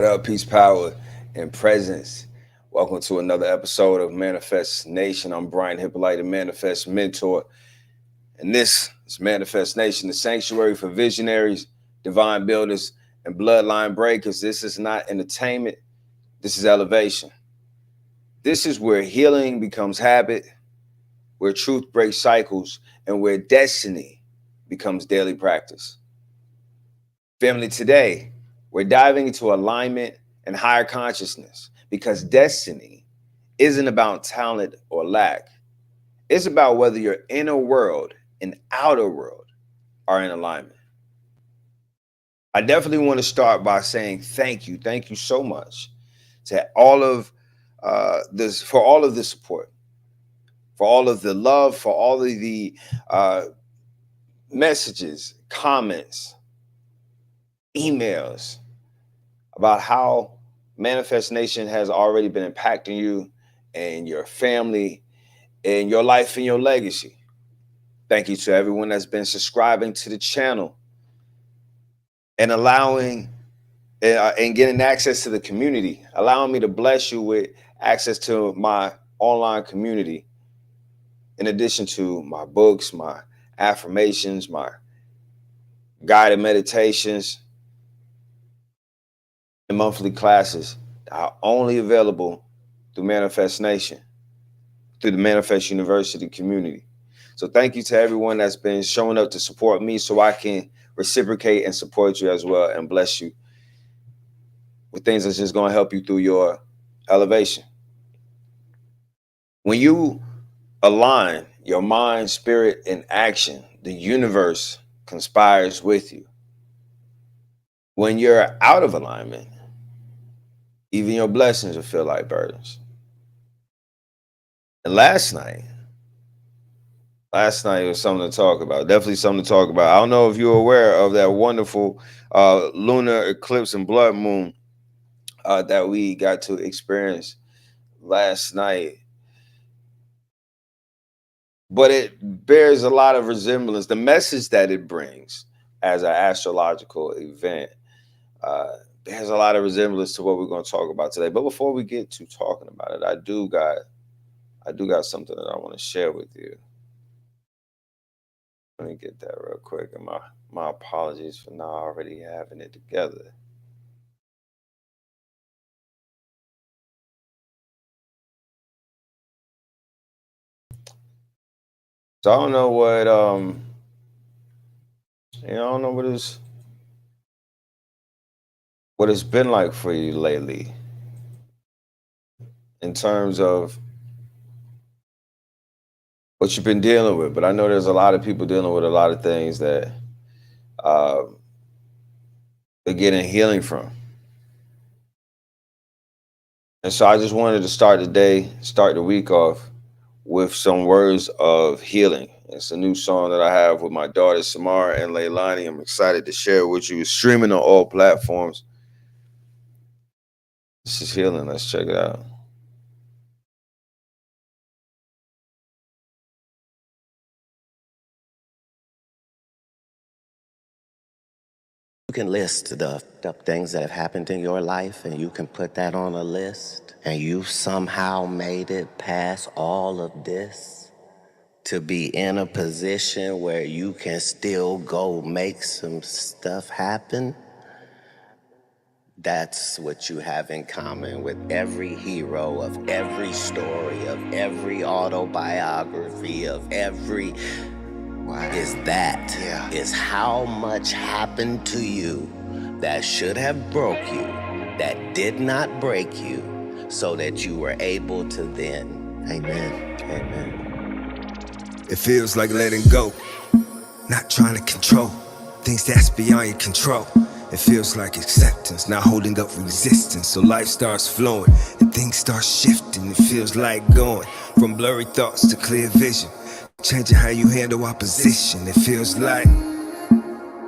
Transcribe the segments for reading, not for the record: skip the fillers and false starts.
What up, peace, power, and presence. Welcome to another episode of Manifest Nation. I'm Brian Hyppolite, the Manifest Mentor. And this is Manifest Nation, the sanctuary for visionaries, divine builders, and bloodline breakers. This is not entertainment. This is elevation. This is where healing becomes habit, where truth breaks cycles, and where destiny becomes daily practice. Family, today, we're diving into alignment and higher consciousness because destiny isn't about talent or lack. It's about whether your inner world and outer world are in alignment. I definitely want to start by saying thank you. Thank you so much to all of this, for all of the support, for all of the love, for all of the messages, comments, emails about how Manifest Nation has already been impacting you and your family and your life and your legacy. Thank you to everyone that's been subscribing to the channel and allowing and getting access to the community, allowing me to bless you with access to my online community, in addition to my books, my affirmations, my guided meditations, and monthly classes are only available through Manifest Nation, through the Manifest University community. So thank you to everyone that's been showing up to support me so I can reciprocate and support you as well and bless you with things that's just going to help you through your elevation. When you align your mind, spirit, and action, the universe conspires with you. When you're out of alignment, even your blessings will feel like burdens. And last night was something to talk about. Definitely something to talk about. I don't know if you're aware of that wonderful lunar eclipse and blood moon that we got to experience last night. But it bears a lot of resemblance. The message that it brings as an astrological event there's a lot of resemblance to what we're going to talk about today. But before we get to talking about it, I do got something that I want to share with you. Let me get that real quick. And my apologies for not already having it together. So I don't know what I don't know what it's been like for you lately in terms of what you've been dealing with. But I know there's a lot of people dealing with a lot of things that they're getting healing from. And so I just wanted to start the week off with some words of healing. It's a new song that I have with my daughters, Samara and Leilani. I'm excited to share it with you. It's streaming on all platforms. This is healing. Let's check it out. You can list the things that have happened in your life, and you can put that on a list, and you somehow made it past all of this to be in a position where you can still go make some stuff happen. That's what you have in common with every hero of every story, of every autobiography, of every... Is how much happened to you that should have broke you, that did not break you, so that you were able to then. Amen. It feels like letting go, not trying to control things that's beyond your control. It feels like acceptance, not holding up resistance. So life starts flowing and things start shifting. It feels like going from blurry thoughts to clear vision, changing how you handle opposition. It feels like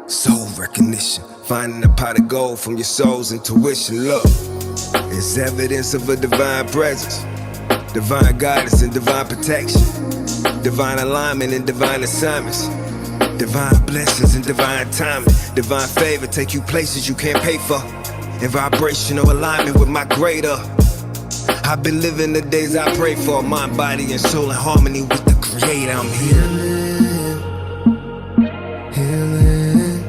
soul recognition, finding a pot of gold from your soul's intuition. Look, it's evidence of a divine presence, divine guidance and divine protection, divine alignment and divine assignments, divine blessings and divine timing, divine favor take you places you can't pay for. in vibrational alignment with my greater. I've been living the days I pray for, mind, body, and soul in harmony with the Creator. I'm healing, healing,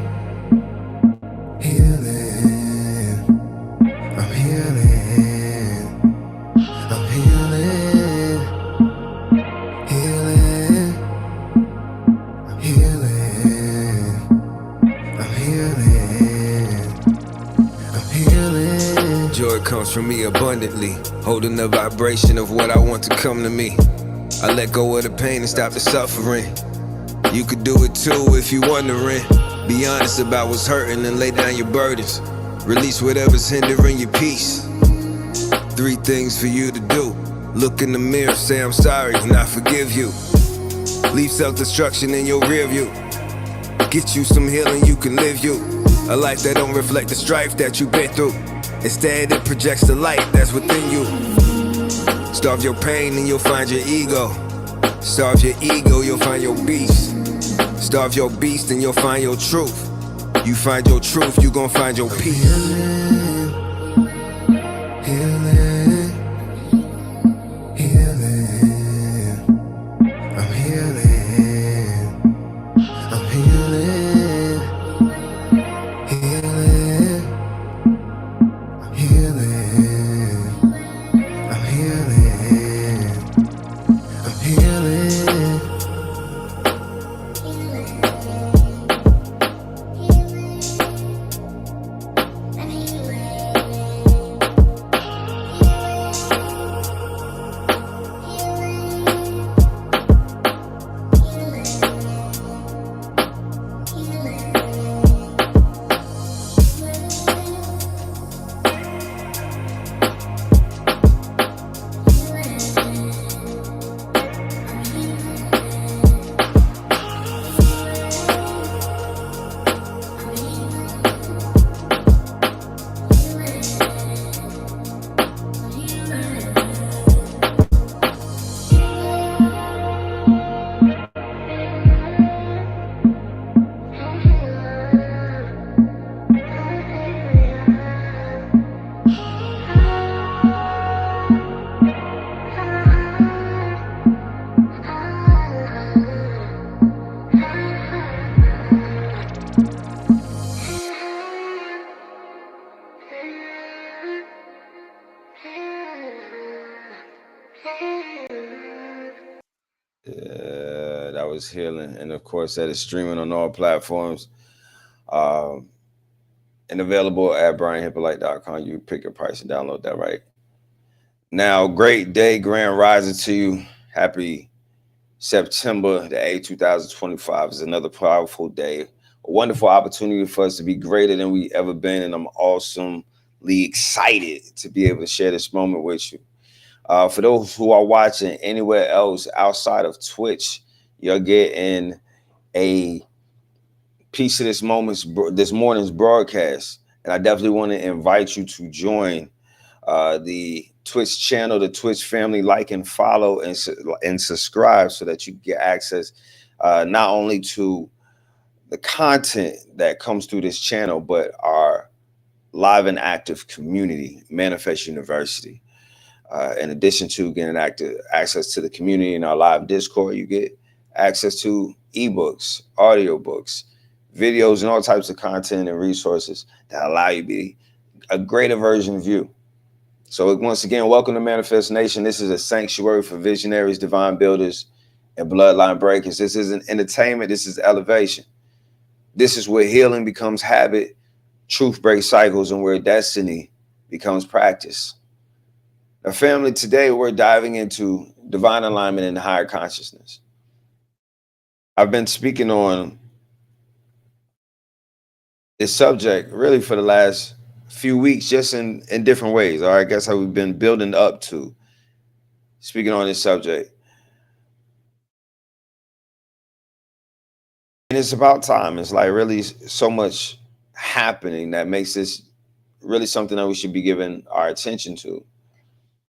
healing. I'm healing, I'm healing, healing, I'm healing, I'm healing, I'm healing. Joy comes from me abundantly, holding the vibration of what I want to come to me. I let go of the pain and stop the suffering. You could do it too if you wondering. Be honest about what's hurting and lay down your burdens. Release whatever's hindering your peace. 3 things for you to do. Look in the mirror, say I'm sorry, and I forgive you. Leave self-destruction in your rear view. Get you some healing you can live you. A life that don't reflect the strife that you've been through. Instead it projects the light that's within you. Starve your pain and you'll find your ego. Starve your ego, you'll find your beast. Starve your beast and you'll find your truth. You find your truth, you gon' find your peace. Healing, healing, I'm healing, I'm healing, healing, I'm healing, I'm healing, I'm healing. That was healing, and of course, that is streaming on all platforms, um, and available at brianhyppolite.com. You pick your price and download that right now. Great day, grand rising to you. Happy September the 8th, 2025 is another powerful day, a wonderful opportunity for us to be greater than we ever been, and I'm awesomely excited to be able to share this moment with you. For those who are watching anywhere else outside of Twitch, you're getting a piece of this morning's broadcast, and I definitely want to invite you to join the Twitch channel, the Twitch family. Like and follow and subscribe so that you get access not only to the content that comes through this channel, but our live and active community, Manifest University. In addition to getting access to the community in our live Discord, you get access to eBooks, audiobooks, videos, and all types of content and resources that allow you to be a greater version of you. So once again, welcome to Manifest Nation. This is a sanctuary for visionaries, divine builders, and bloodline breakers. This isn't entertainment. This is elevation. This is where healing becomes habit, truth breaks cycles, and where destiny becomes practice. Now, family, today we're diving into divine alignment and higher consciousness. I've been speaking on this subject really for the last few weeks, just in different ways. Or I guess how we've been building up to speaking on this subject. And it's about time. It's like really so much happening that makes this really something that we should be giving our attention to.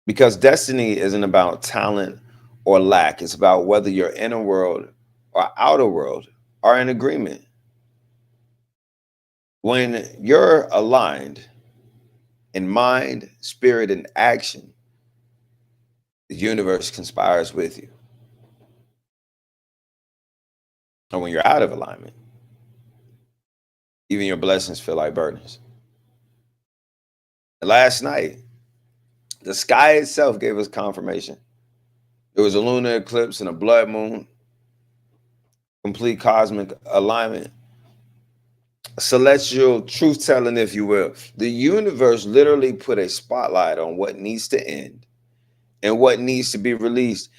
Because destiny isn't about talent or lack. It's about whether your inner world or outer world are in agreement. When you're aligned, in mind, spirit, and action, the universe conspires with you. And when you're out of alignment, even your blessings feel like burdens. And last night, the sky itself gave us confirmation. There was a lunar eclipse and a blood moon, complete cosmic alignment, celestial truth-telling, if you will. The universe literally put a spotlight on what needs to end and what needs to be released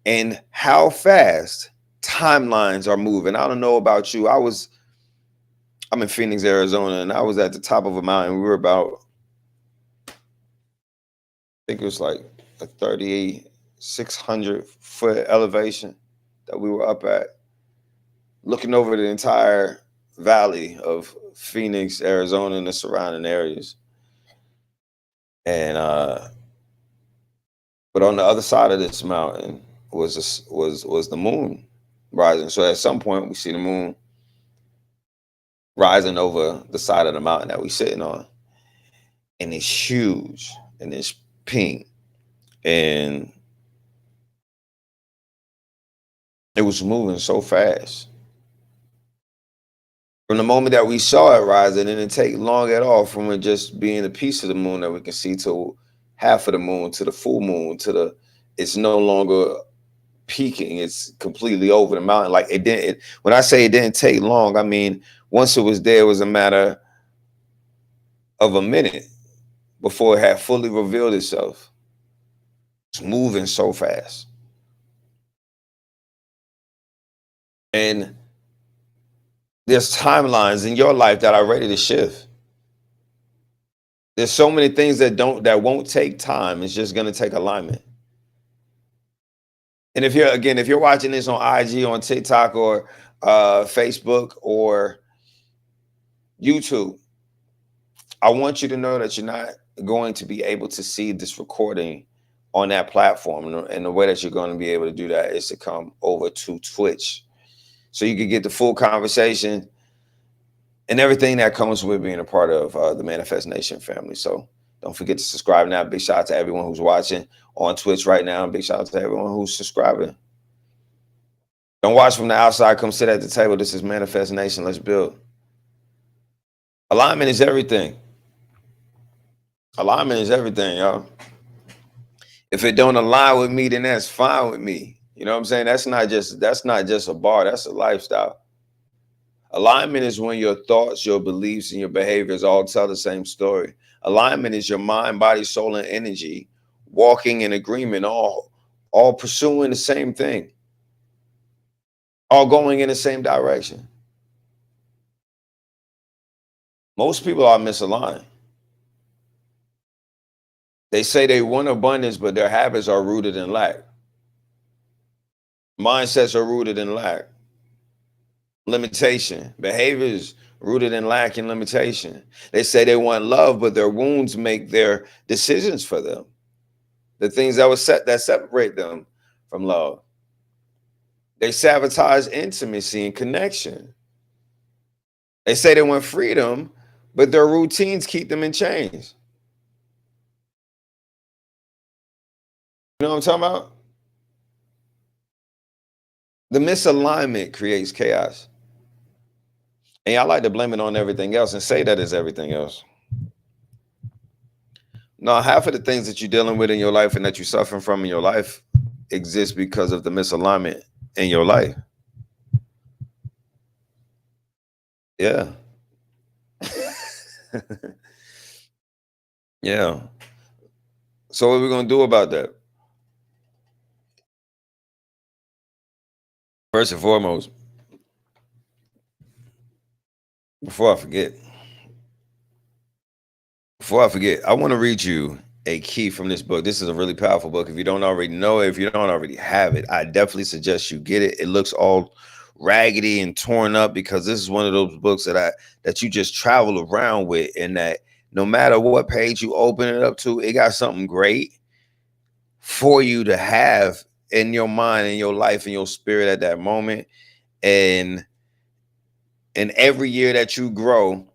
and how fast timelines are moving. I don't know about you. I'm in Phoenix, Arizona, and I was at the top of a mountain. We were about, I think it was like a 3,600-foot elevation that we were up at, looking over the entire valley of Phoenix, Arizona, and the surrounding areas. And but on the other side of this mountain was the moon rising. So at some point we see the moon rising over the side of the mountain that we're sitting on, and it's huge and it's pink, and it was moving so fast. From the moment that we saw it rise, it didn't take long at all from it just being a piece of the moon that we can see to half of the moon, to the full moon, it's no longer peaking. It's completely over the mountain. Like when I say it didn't take long, I mean, once it was there, it was a matter of a minute before it had fully revealed itself. It's moving so fast. And there's timelines in your life that are ready to shift. There's so many things that won't take time. It's just going to take alignment. And if you're watching this on IG, on TikTok, or Facebook, or YouTube, I want you to know that you're not going to be able to see this recording on that platform. And the way that you're going to be able to do that is to come over to Twitch, so you can get the full conversation and everything that comes with being a part of the Manifest Nation family. So don't forget to subscribe now. Big shout out to everyone who's watching on Twitch right now. Big shout out to everyone who's subscribing. Don't watch from the outside. Come sit at the table. This is Manifest Nation. Let's build. Alignment is everything. Alignment is everything, y'all. If it don't align with me, then that's fine with me. You know what I'm saying? That's not just a bar. That's a lifestyle. Alignment is when your thoughts, your beliefs, and your behaviors all tell the same story. Alignment is your mind, body, soul, and energy walking in agreement, all pursuing the same thing, all going in the same direction. Most people are misaligned. They say they want abundance, but their habits are rooted in lack. Mindsets are rooted in lack. Limitation. Behaviors rooted in lack and limitation. They say they want love, but their wounds make their decisions for them. The things that separate them from love. They sabotage intimacy and connection. They say they want freedom, but their routines keep them in chains. You know what I'm talking about? The misalignment creates chaos. And I like to blame it on everything else and say that it's everything else. No, half of the things that you're dealing with in your life and that you're suffering from in your life exist because of the misalignment in your life. Yeah. Yeah. So what are we going to do about that? First and foremost, before I forget, I want to read you a key from this book. This is a really powerful book. If you don't already know it, if you don't already have it, I definitely suggest you get it. It looks all raggedy and torn up because this is one of those books that you just travel around with, and that no matter what page you open it up to, it got something great for you to have in your mind, in your life, in your spirit at that moment. And every year that you grow,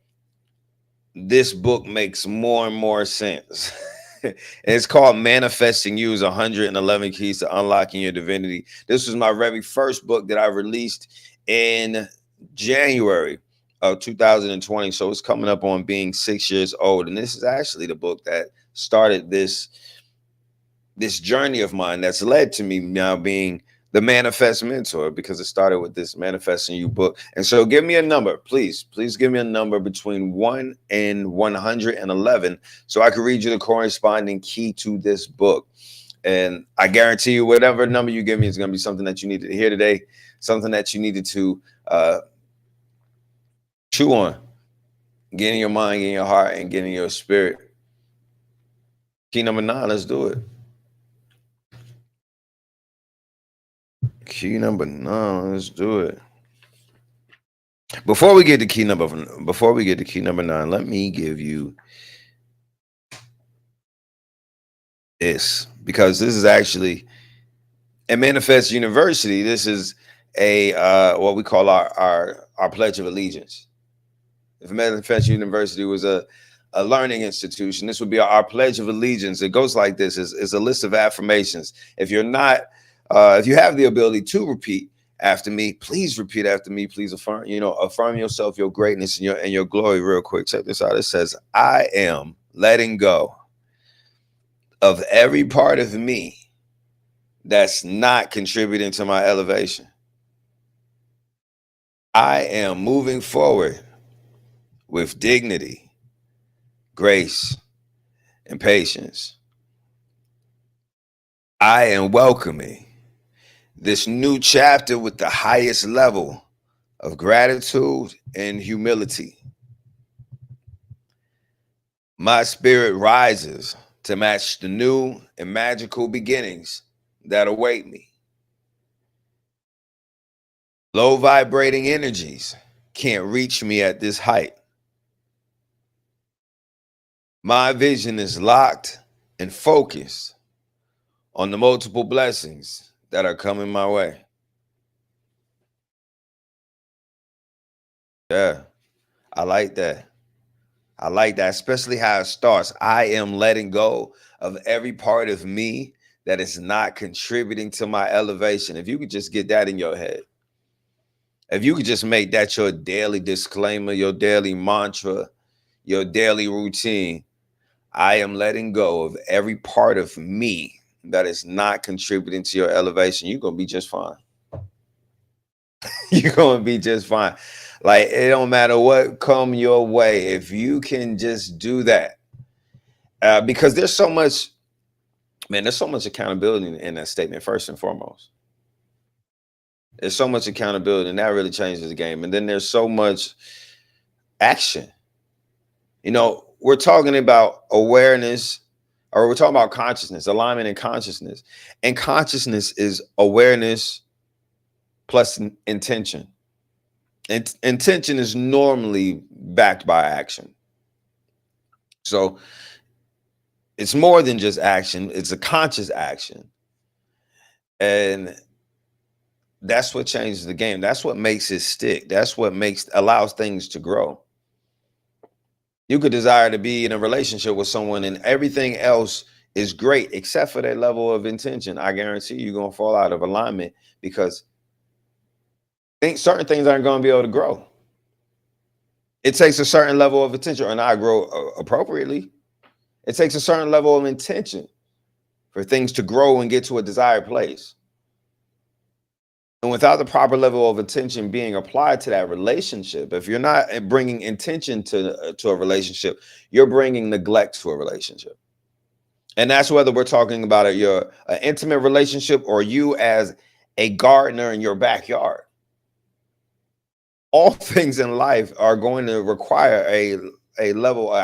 this book makes more and more sense. And it's called Manifesting You's 111 Keys to Unlocking Your Divinity. This was my very first book that I released in January of 2020. So it's coming up on being 6 years old. And this is actually the book that started this journey of mine that's led to me now being the Manifest Mentor, because it started with this Manifesting You book. And so give me a number, please give me a number between 1 and 111 so I can read you the corresponding key to this book. And I guarantee you, whatever number you give me is going to be something that you needed to hear today, something that you needed to chew on, get in your mind, get in your heart, and get in your spirit. Key number 9, let's do it. Key number 9, let's do it. Before we get to key number 9, let me give you this, because this is actually at Manifest University. This is a what we call our Pledge of Allegiance. If Manifest University was a learning institution, this would be our Pledge of Allegiance. It goes like this: is a list of affirmations. If you're not, if you have the ability to repeat after me, please repeat after me. Please affirm yourself, your greatness, and your glory. Real quick, check this out. It says, I am letting go of every part of me that's not contributing to my elevation. I am moving forward with dignity, grace, and patience. I am welcoming this new chapter with the highest level of gratitude and humility. My spirit rises to match the new and magical beginnings that await me. Low vibrating energies can't reach me at this height. My vision is locked and focused on the multiple blessings that are coming my way. Yeah, I like that. I like that, especially how it starts. I am letting go of every part of me that is not contributing to my elevation. If you could just get that in your head, if you could just make that your daily disclaimer, your daily mantra, your daily routine. I am letting go of every part of me that is not contributing to your elevation. You're going to be just fine. You're going to be just fine. Like, it don't matter what come your way. If you can just do that, because there's so much accountability in that statement, first and foremost. There's so much accountability, and that really changes the game. And then there's so much action. We're talking about awareness, or we're talking about consciousness, alignment and consciousness. And consciousness is awareness plus intention. And intention is normally backed by action. So it's more than just action. It's a conscious action. And that's what changes the game. That's what makes it stick. That's what allows things to grow. You could desire to be in a relationship with someone and everything else is great except for that level of intention. I guarantee you're going to fall out of alignment, because certain things aren't going to be able to grow. It takes a certain level of attention, and I grow appropriately. It takes a certain level of intention for things to grow and get to a desired place. And without the proper level of attention being applied to that relationship, if you're not bringing intention to a relationship, you're bringing neglect to a relationship. And that's whether we're talking about an intimate relationship or you as a gardener in your backyard. All things in life are going to require a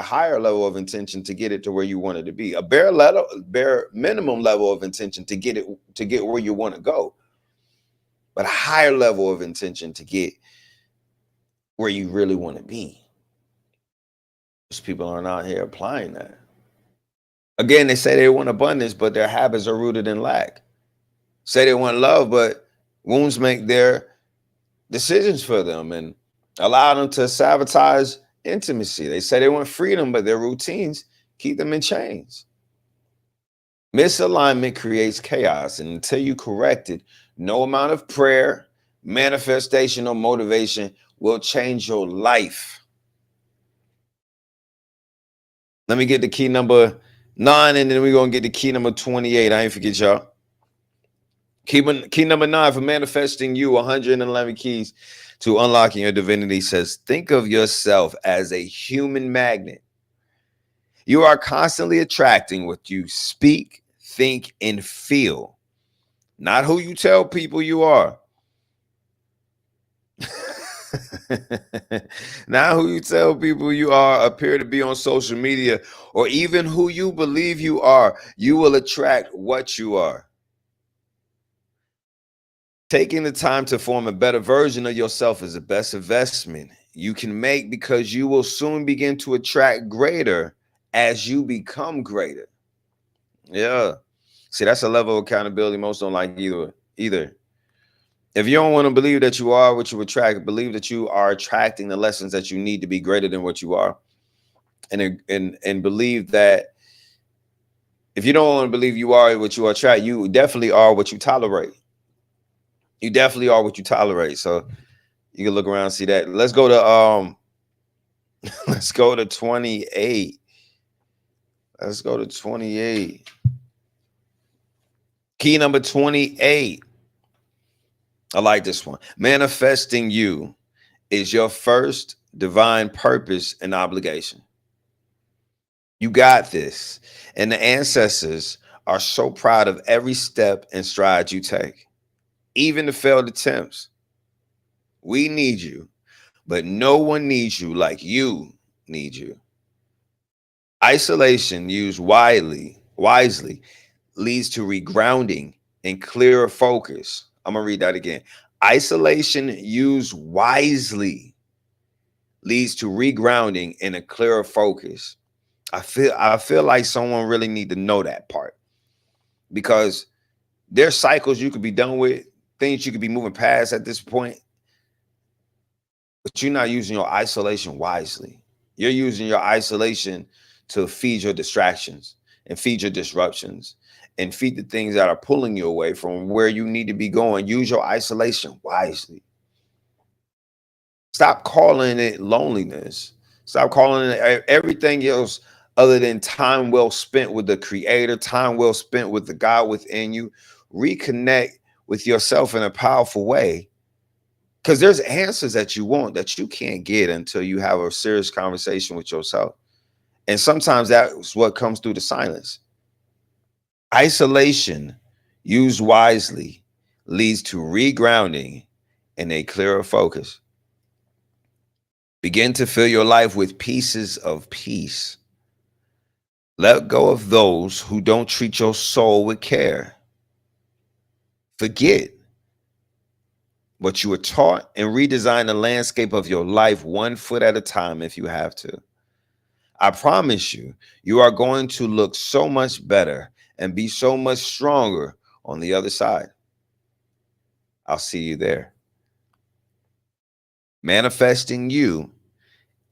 higher level of intention to get it to where you want it to be. A bare minimum level of intention to get where you want to go. But a higher level of intention to get where you really want to be. Most people aren't out here applying that. Again, they say they want abundance, but their habits are rooted in lack. Say they want love, but wounds make their decisions for them and allow them to sabotage intimacy. They say they want freedom, but their routines keep them in chains. Misalignment creates chaos, and until you correct it, no amount of prayer, manifestation, or motivation will change your life. Let me get the key number 9, and then we're going to get the key number 28. I ain't forget y'all. Key number 9 for manifesting you, 111 keys to unlocking your divinity says, think of yourself as a human magnet. You are constantly attracting what you speak, think, and feel, not who you tell people you are. Not who you tell people you are, appear to be on social media, or even who you believe you are. You will attract what you are. Taking the time to form a better version of yourself is the best investment you can make, because you will soon begin to attract greater as you become greater. Yeah. See, that's a level of accountability most don't like either. If you don't want to believe that you are what you attract, believe that you are attracting the lessons that you need to be greater than what you are. And believe that if you don't want to believe you are what you attract, you definitely are what you tolerate. You definitely are what you tolerate. So you can look around and see that. Let's go to let's go to 28. Let's go to 28. Key number 28. I like this one. Manifesting you is your first divine purpose and obligation. You got this. And the ancestors are so proud of every step and stride you take, even the failed attempts. We need you, but no one needs you like you need you. Isolation used wisely leads to regrounding and clearer focus. I'm going to read that again. Isolation used wisely leads to regrounding and a clearer focus. I feel like someone really need to know that part, because there's cycles you could be done with, things you could be moving past at this point, but you're not using your isolation wisely. You're using your isolation to feed your distractions and feed your disruptions and feed the things that are pulling you away from where you need to be going. Use your isolation wisely. Stop calling it loneliness. Stop calling it everything else other than time well spent with the creator, time well spent with the God within you. Reconnect with yourself in a powerful way, because there's answers that you want that you can't get until you have a serious conversation with yourself. And sometimes that's what comes through the silence. Isolation, used wisely, leads to regrounding and a clearer focus. Begin to fill your life with pieces of peace. Let go of those who don't treat your soul with care. Forget what you were taught and redesign the landscape of your life one foot at a time if you have to. I promise you, you are going to look so much better and be so much stronger on the other side. I'll see you there. Manifesting you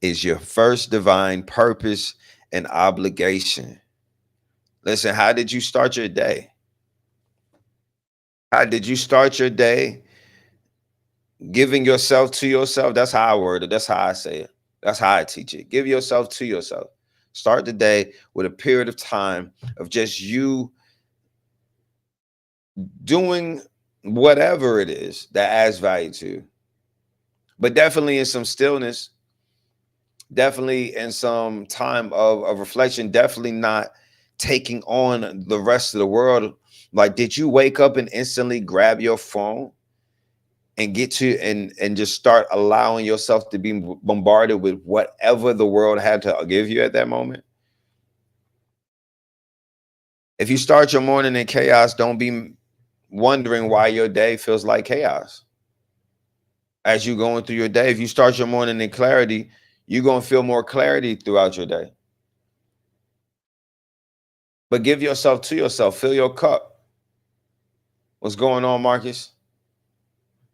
is your first divine purpose and obligation. Listen, how did you start your day? How did you start your day? Giving yourself to yourself. That's how I word it. That's how I say it. That's how I teach it. Give yourself to yourself. Start the day with a period of time of just you doing whatever it is that adds value to you. But definitely in some stillness, definitely in some time of reflection, definitely not taking on the rest of the world. Like, did you wake up and instantly grab your phone and get to and just start allowing yourself to be bombarded with whatever the world had to give you at that moment? If you start your morning in chaos, don't be wondering why your day feels like chaos. As you're going through your day, if you start your morning in clarity, you're going to feel more clarity throughout your day. But give yourself to yourself. Fill your cup. What's going on, Marcus?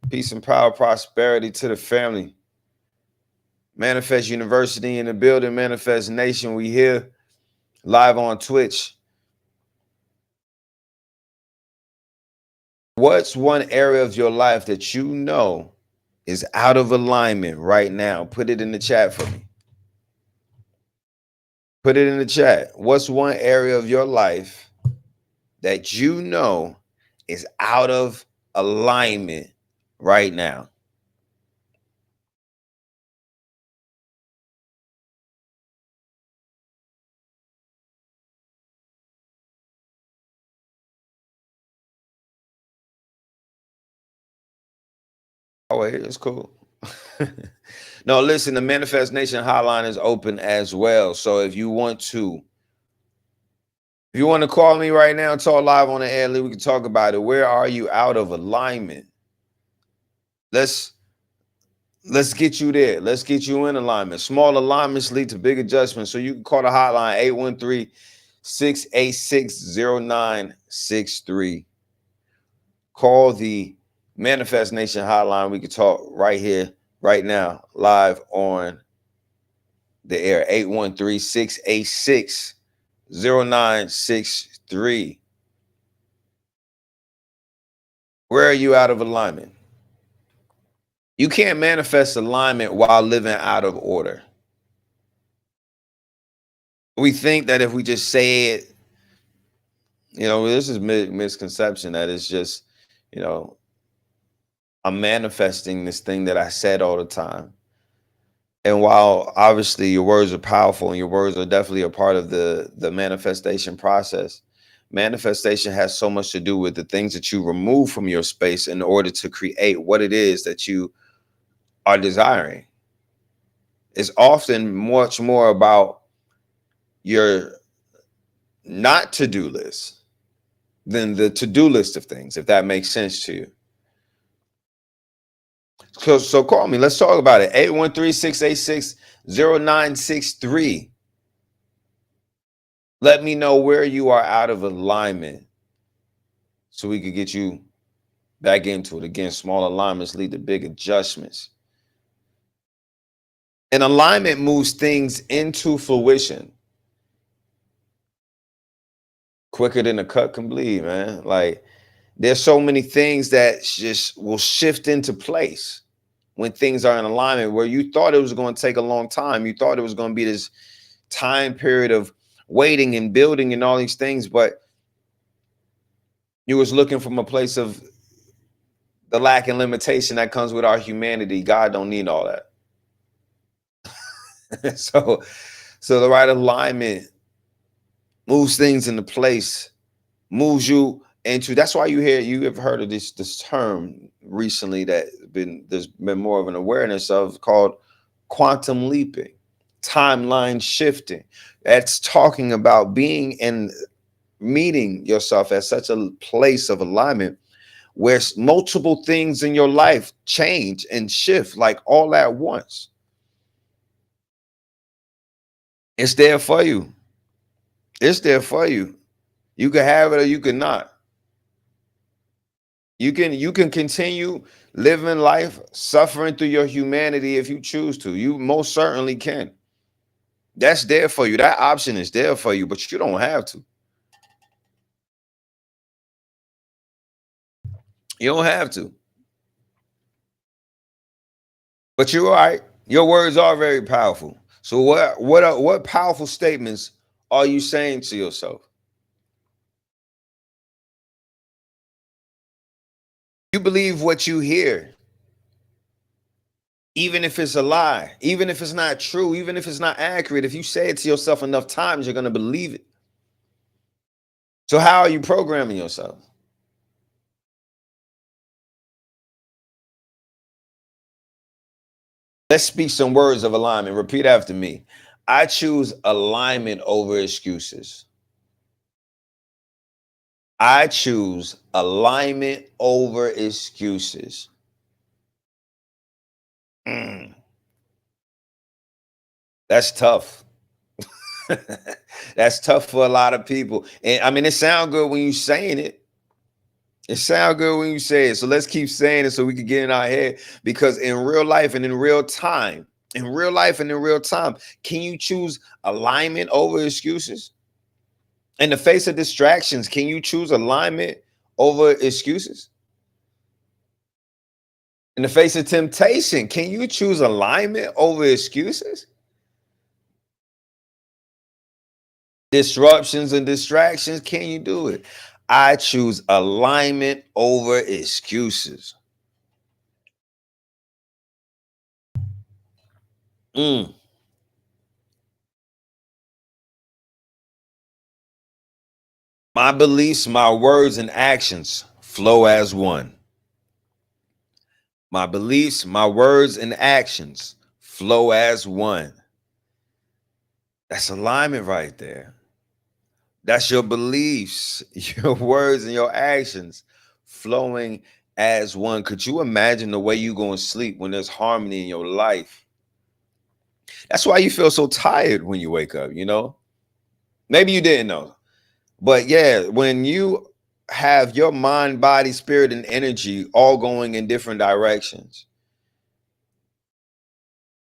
Peace and power, prosperity to the family. Manifest University in the building. Manifest Nation, we here live on Twitch. What's one area of your life that you know is out of alignment right now? Put it in the chat for me. Put it in the chat. What's one area of your life that you know is out of alignment right now? Oh, wait, it's cool. No, listen, the Manifest Nation hotline is open as well. So if you want to call me right now, talk live on the air, we can talk about it. Where are you out of alignment? Let's get you there. Let's get you in alignment. Small alignments lead to big adjustments. So you can call the hotline 813-686-0963. Call the Manifest Nation hotline. We can talk right here, right now, live on the air. 813-686-0963. Where are you out of alignment? You can't manifest alignment while living out of order. We think that if we just say it, this is misconception that it's just, I'm manifesting this thing that I said all the time. And while obviously your words are powerful and your words are definitely a part of the manifestation process, manifestation has so much to do with the things that you remove from your space in order to create what it is that you are desiring. It's often much more about your not to-do list than the to-do list of things, if that makes sense to you. So call me. Let's talk about it. 813-686-0963. Let me know where you are out of alignment so we could get you back into it. Again, small alignments lead to big adjustments. And alignment moves things into fruition quicker than a cut can bleed, man. Like, there's so many things that just will shift into place when things are in alignment, where you thought it was going to take a long time. You thought it was going to be this time period of waiting and building and all these things, but you was looking from a place of the lack and limitation that comes with our humanity. God don't need all that. So the right alignment moves things into place, moves you into. That's why you have heard of this term recently that there's been more of an awareness of, called quantum leaping, timeline shifting. That's talking about being and meeting yourself at such a place of alignment where multiple things in your life change and shift like all at once. It's there for you. It's there for you. You can have it or you can not. You can continue living life suffering through your humanity if you choose to. You most certainly can. That's there for you. That option is there for you, but you don't have to. You don't have to. But you're right. Your words are very powerful. So what powerful statements are you saying to yourself? You believe what you hear, even if it's a lie, even if it's not true, even if it's not accurate. If you say it to yourself enough times, you're going to believe it. So how are you programming yourself? Let's speak some words of alignment. Repeat after me. I choose alignment over excuses. I choose alignment over excuses. That's tough. That's tough for a lot of people. And I mean, it sounds good when you're saying it. It sounds good when you say it. So let's keep saying it so we can get in our head, because in real life and in real time, In real life and in real time, can you choose alignment over excuses? In the face of distractions, can you choose alignment over excuses? In the face of temptation, can you choose alignment over excuses? Disruptions and distractions, can you do it? I choose alignment over excuses. Mm. My beliefs, my words, and actions flow as one. My beliefs, my words, and actions flow as one. That's alignment right there. That's your beliefs, your words, and your actions flowing as one. Could you imagine the way you go to sleep when there's harmony in your life? That's why you feel so tired when you wake up, you know? Maybe you didn't know. But yeah, when you have your mind, body, spirit, and energy all going in different directions,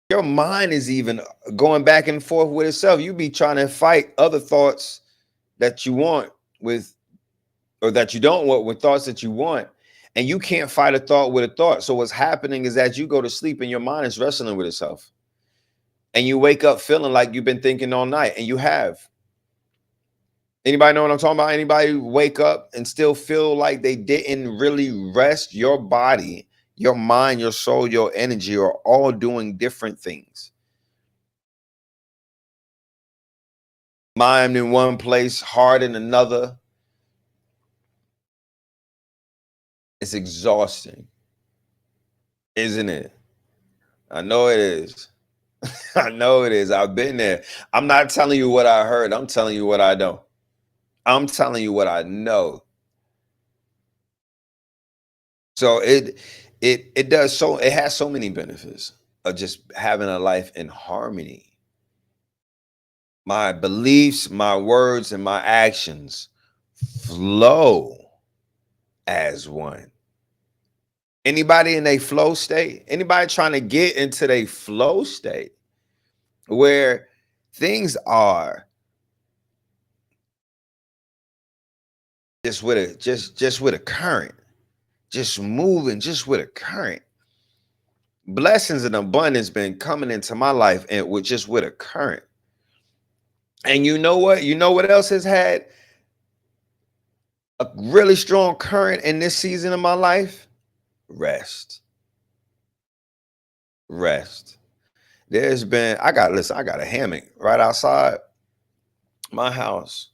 your mind is even going back and forth with itself. You be trying to fight other thoughts that you want with, or that you don't want, with thoughts that you want. And you can't fight a thought with a thought. So what's happening is that you go to sleep and your mind is wrestling with itself. And you wake up feeling like you've been thinking all night, and you have. Anybody know what I'm talking about? Anybody wake up and still feel like they didn't really rest? Your body, your mind, your soul, your energy are all doing different things. Mind in one place, heart in another. It's exhausting, isn't it? I know it is. I know it is. I've been there. I'm not telling you what I heard. I'm telling you what I know. I'm telling you what I know. So it does, so it has so many benefits of just having a life in harmony. My beliefs, my words, and my actions flow as one. Anybody in a flow state? Anybody trying to get into their flow state where things are just with a just with a current, just moving, just with a current. Blessings and abundance been coming into my life and with just with a current. And you know what? You know what else has had a really strong current in this season of my life? Rest. Rest. There's been, listen, I got a hammock right outside my house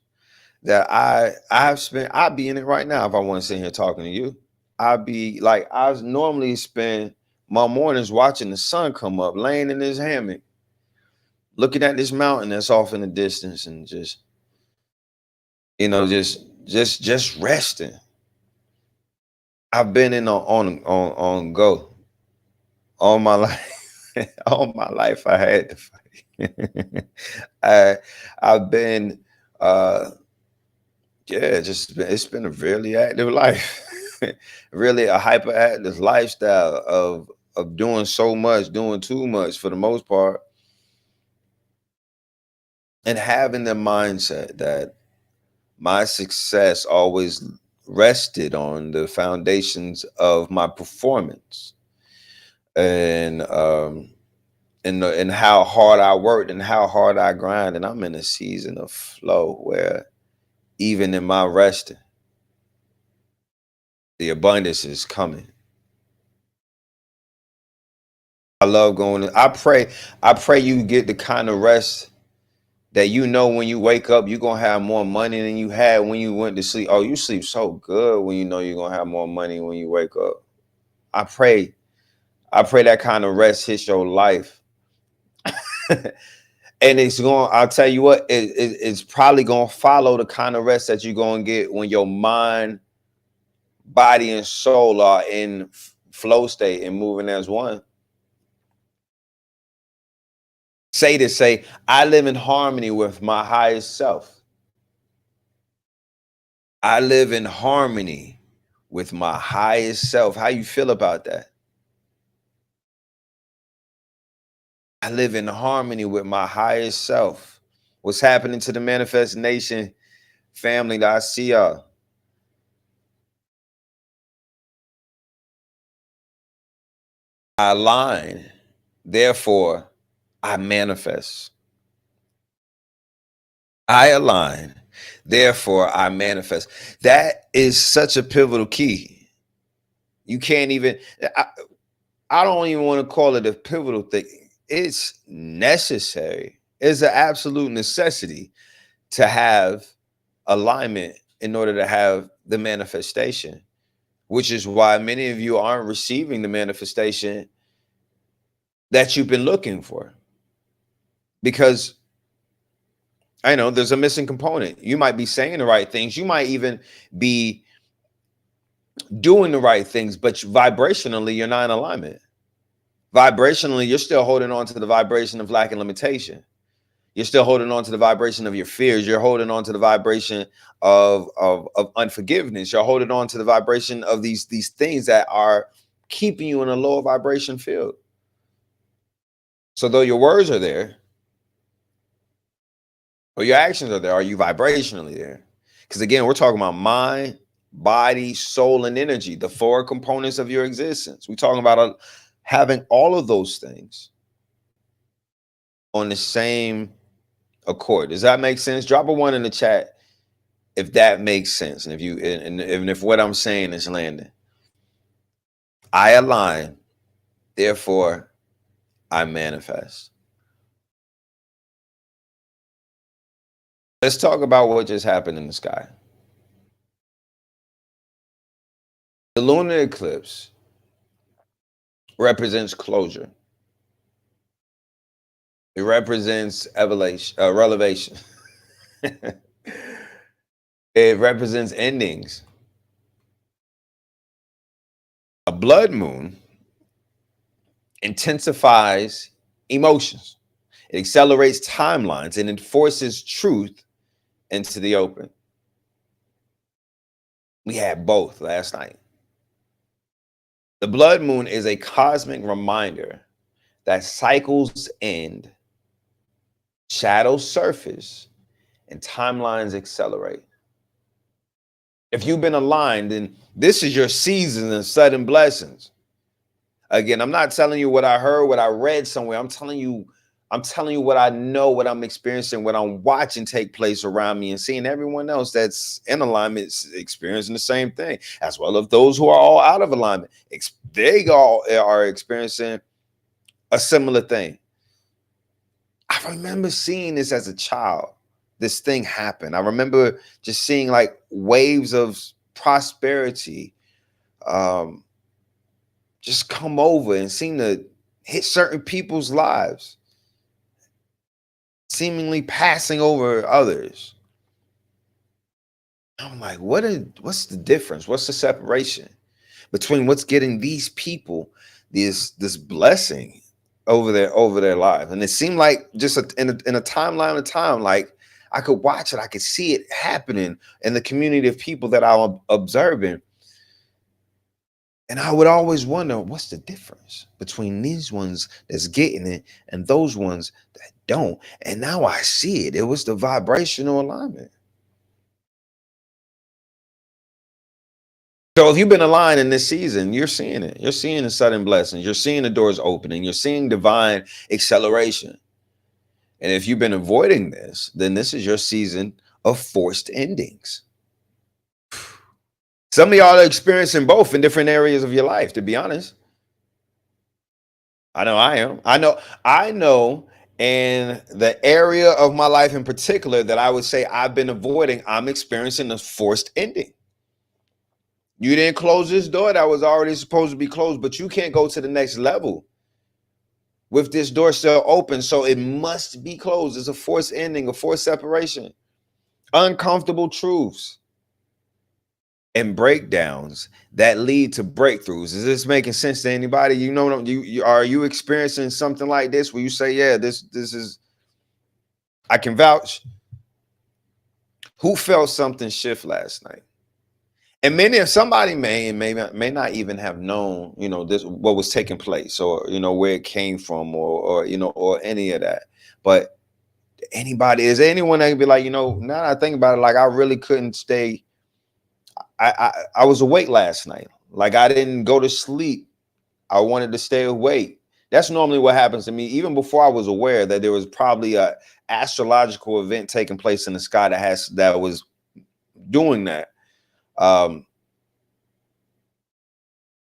that I'd be in it right now if I wasn't sitting here talking to you. I'd be like, I normally spend my mornings watching the sun come up, laying in this hammock, looking at this mountain that's off in the distance, and just, just resting. I've been in on go all my life. All my life I had to fight. I I've been yeah, it's been a really active life. Really a hyperactive lifestyle of doing so much, doing too much for the most part, and having the mindset that my success always rested on the foundations of my performance, and and how hard I worked and how hard I grind. And I'm in a season of flow where even in my resting, the abundance is coming. I love going to, I pray you get the kind of rest that you know when you wake up, you're gonna have more money than you had when you went to sleep. Oh, you sleep so good when you know you're gonna have more money when you wake up. I pray, I pray that kind of rest hits your life. And I'll tell you what, it's probably gonna follow the kind of rest that you're gonna get when your mind, body, and soul are in flow state and moving as one. Say, I live in harmony with my highest self. I live in harmony with my highest self. How you feel about that? I live in harmony with my highest self. What's happening to the Manifest Nation family that I see y'all? I align, therefore I manifest. I align, therefore I manifest. That is such a pivotal key. You can't even, I don't even want to call it a pivotal thing. It's necessary. It's an absolute necessity to have alignment in order to have the manifestation, which is why many of you aren't receiving the manifestation that you've been looking for. Because I know there's a missing component. You might be saying the right things. You might even be doing the right things, but vibrationally, you're not in alignment. Vibrationally, you're still holding on to the vibration of lack and limitation. You're still holding on to the vibration of your fears. You're holding on to the vibration of unforgiveness. You're holding on to the vibration of these things that are keeping you in a lower vibration field. So though your words are there, or your actions are there, are you vibrationally there? Because again, we're talking about mind, body, soul, and energy, the four components of your existence. We're talking about having all of those things on the same accord. Does that make sense? Drop a 1 in the chat if that makes sense, and if what I'm saying is landing. I align, therefore I manifest. Let's talk about what just happened in the sky. The lunar eclipse represents closure. It represents relevation. It represents endings. A blood moon intensifies emotions. It accelerates timelines and enforces truth into the open. We had both last night. The blood moon is a cosmic reminder that cycles end, shadows surface, and timelines accelerate. If you've been aligned, then this is your season of sudden blessings. Again, I'm not telling you what I heard, what I read somewhere. I'm telling you what I know, what I'm experiencing, what I'm watching take place around me, and seeing everyone else that's in alignment experiencing the same thing, as well as those who are all out of alignment. They all are experiencing a similar thing. I remember seeing this as a child. This thing happened. I remember just seeing like waves of prosperity just come over and seem to hit certain people's lives, seemingly passing over others. I'm like, what's the difference? What's the separation between what's getting these people this blessing over their lives? And it seemed like just in a timeline of time, like I could watch it, I could see it happening in the community of people that I'm observing. And I would always wonder, what's the difference between these ones that's getting it and those ones that don't? And now I see it. It was the vibrational alignment. So if you've been aligned in this season, you're seeing it. You're seeing the sudden blessings. You're seeing the doors opening. You're seeing divine acceleration. And if you've been avoiding this, then this is your season of forced endings. Some of y'all are experiencing both in different areas of your life, to be honest. I know I am. I know in the area of my life in particular that I would say I've been avoiding, I'm experiencing a forced ending. You didn't close this door that was already supposed to be closed, but you can't go to the next level with this door still open. So it must be closed. It's a forced ending, a forced separation. Uncomfortable truths and breakdowns that lead to breakthroughs. Is this making sense to anybody? You know, are you experiencing something like this where you say, yeah, this is, I can vouch. Who felt something shift last night? And many of somebody may not even have known, this what was taking place, or where it came from, or or any of that. But anybody, is there anyone that can be like, now that I think about it, like I really couldn't stay. I was awake last night. Like I didn't go to sleep. I wanted to stay awake. That's normally what happens to me, even before I was aware that there was probably a astrological event taking place in the sky that was doing that. Um,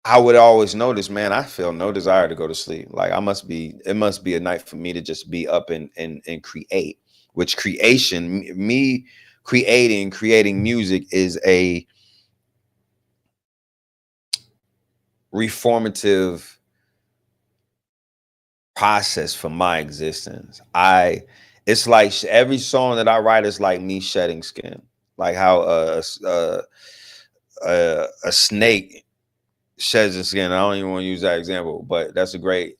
I would always notice, man, I feel no desire to go to sleep. Like it must be a night for me to just be up and create, which creation, me creating music is a reformative process for my existence. It's like every song that I write is like me shedding skin, like how a snake sheds its skin. I don't even want to use that example, but that's a great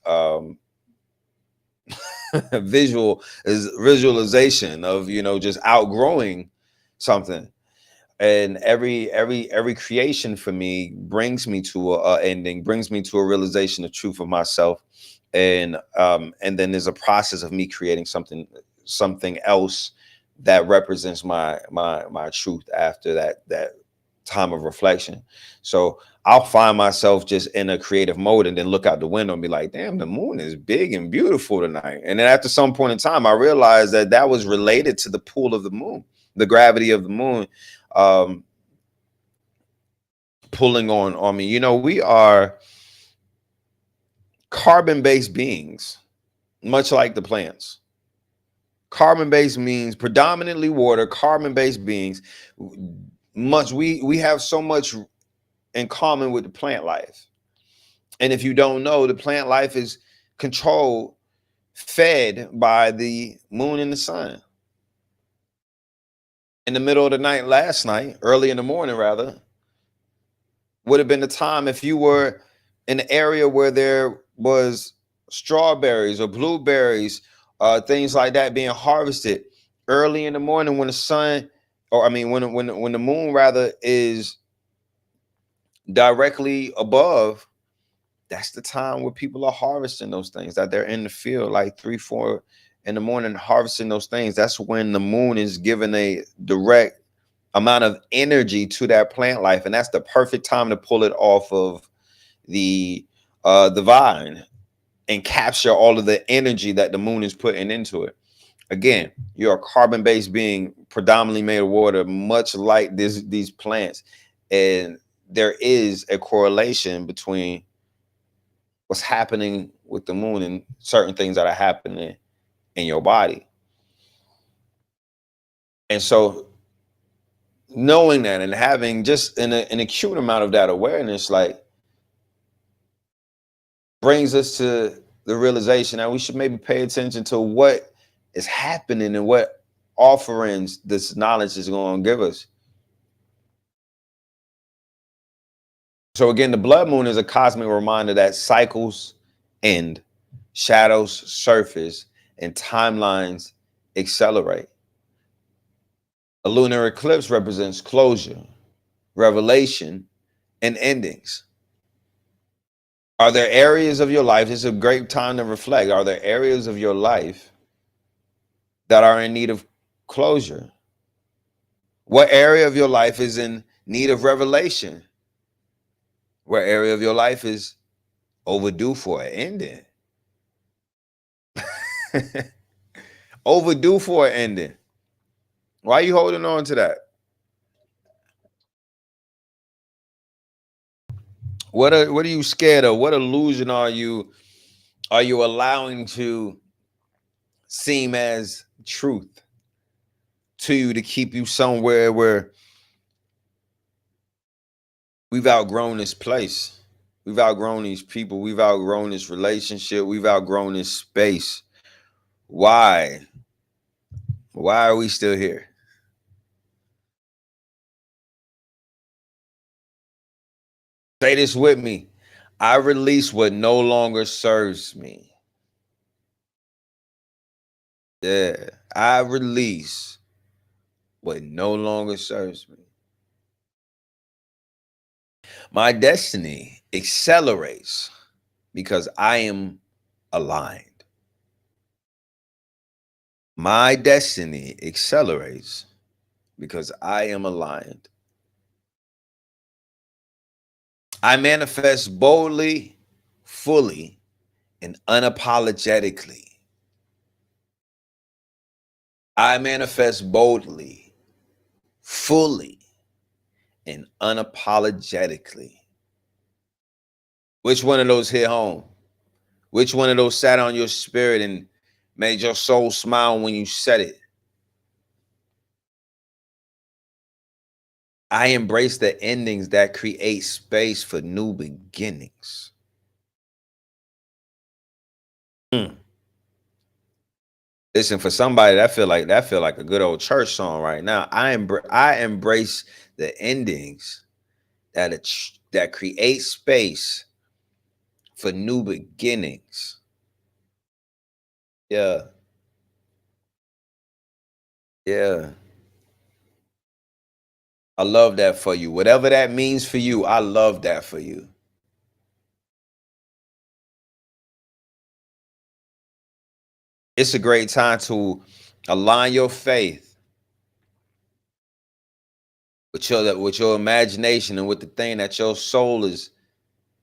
visualization of just outgrowing something. And every creation for me brings me to a ending, brings me to a realization of truth of myself. And then there's a process of me creating something else that represents my truth after that time of reflection. So I'll find myself just in a creative mode and then look out the window and be like, damn, the moon is big and beautiful tonight. And then after some point in time, I realized that was related to the pull of the moon, the gravity of the moon, um, pulling on me. We are carbon-based beings, much like the plants. Carbon-based means predominantly water, carbon-based beings. We have so much in common with the plant life. And if you don't know, the plant life is controlled, fed by the moon and the sun. In the middle of the night last night, early in the morning rather, would have been the time if you were in an area where there was strawberries or blueberries, things like that being harvested early in the morning when the sun, or I mean when the moon rather is directly above. That's the time where people are harvesting those things, that they're in the field like 3, 4 in the morning harvesting those things. That's when the moon is giving a direct amount of energy to that plant life, and that's the perfect time to pull it off of the vine and capture all of the energy that the moon is putting into it. Again, you're a carbon-based being, predominantly made of water, much like these plants, and there is a correlation between what's happening with the moon and certain things that are happening in your body. And so knowing that and having just an acute amount of that awareness, like, brings us to the realization that we should maybe pay attention to what is happening and what offerings this knowledge is going to give us. So again, the blood moon is a cosmic reminder that cycles end, shadows surface, and timelines accelerate. A lunar eclipse represents closure, revelation, and endings. Are there areas of your life? This is a great time to reflect. Are there areas of your life that are in need of closure? What area of your life is in need of revelation? What area of your life is overdue for an ending? Overdue for an ending. Why are you holding on to that? What are you scared of? What illusion are you allowing to seem as truth to you to keep you somewhere where we've outgrown this place? We've outgrown these people. We've outgrown this relationship. We've outgrown this space. Why? Why are we still here? Say this with me. I release what no longer serves me. Yeah. I release what no longer serves me. My destiny accelerates because I am aligned. My destiny accelerates because I am aligned. I manifest boldly, fully, and unapologetically. I manifest boldly, fully, and unapologetically. Which one of those hit home? Which one of those sat on your spirit and made your soul smile when you said it? I embrace the endings that create space for new beginnings. Mm. Listen, for somebody that feel like a good old church song right now. I embrace the endings that create space for new beginnings. Yeah. Yeah. I love that for you. Whatever that means for you, I love that for you. It's a great time to align your faith with your imagination and with the thing that your soul is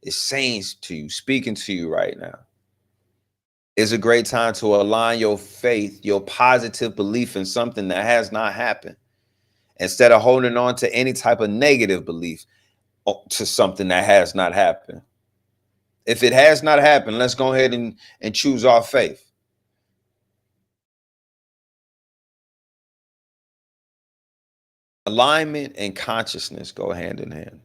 saying to you, speaking to you right now. It's a great time to align your faith, your positive belief in something that has not happened, instead of holding on to any type of negative belief to something that has not happened. If it has not happened, let's go ahead and choose our faith. Alignment and consciousness go hand in hand.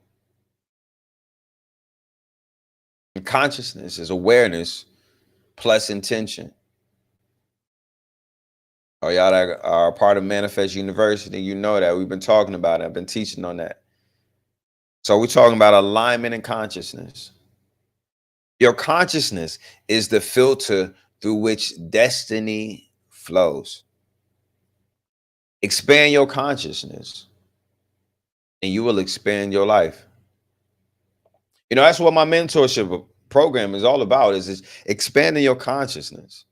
And consciousness is awareness plus intention. Or y'all that are part of Manifest University, you know that we've been talking about it. I've been teaching on that. So we're talking about alignment and consciousness. Your consciousness is the filter through which destiny flows. Expand your consciousness and you will expand your life. You know, that's what my mentorship program is all about, is expanding your consciousness.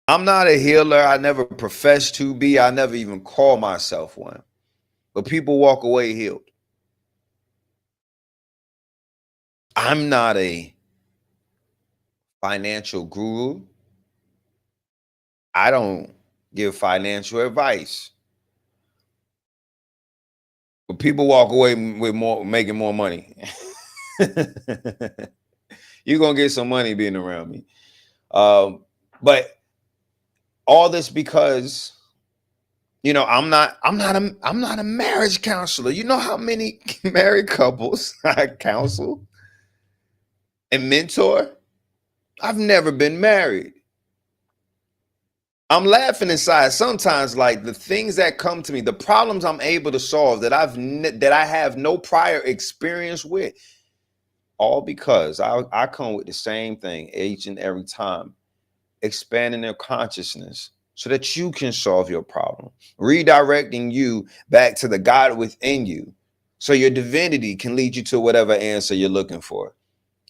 I'm not a healer. I never professed to be. I never even call myself one. But people walk away healed. I'm not a financial guru. I don't give financial advice. But people walk away with making more money. You're gonna get some money being around me. But all this because, you know, I'm not a marriage counselor. You know how many married couples I counsel and mentor? I've never been married. I'm laughing inside sometimes, like the things that come to me, the problems I'm able to solve that I have no prior experience with, all because I come with the same thing each and every time, expanding their consciousness so that you can solve your problem, redirecting you back to the God within you so your divinity can lead you to whatever answer you're looking for,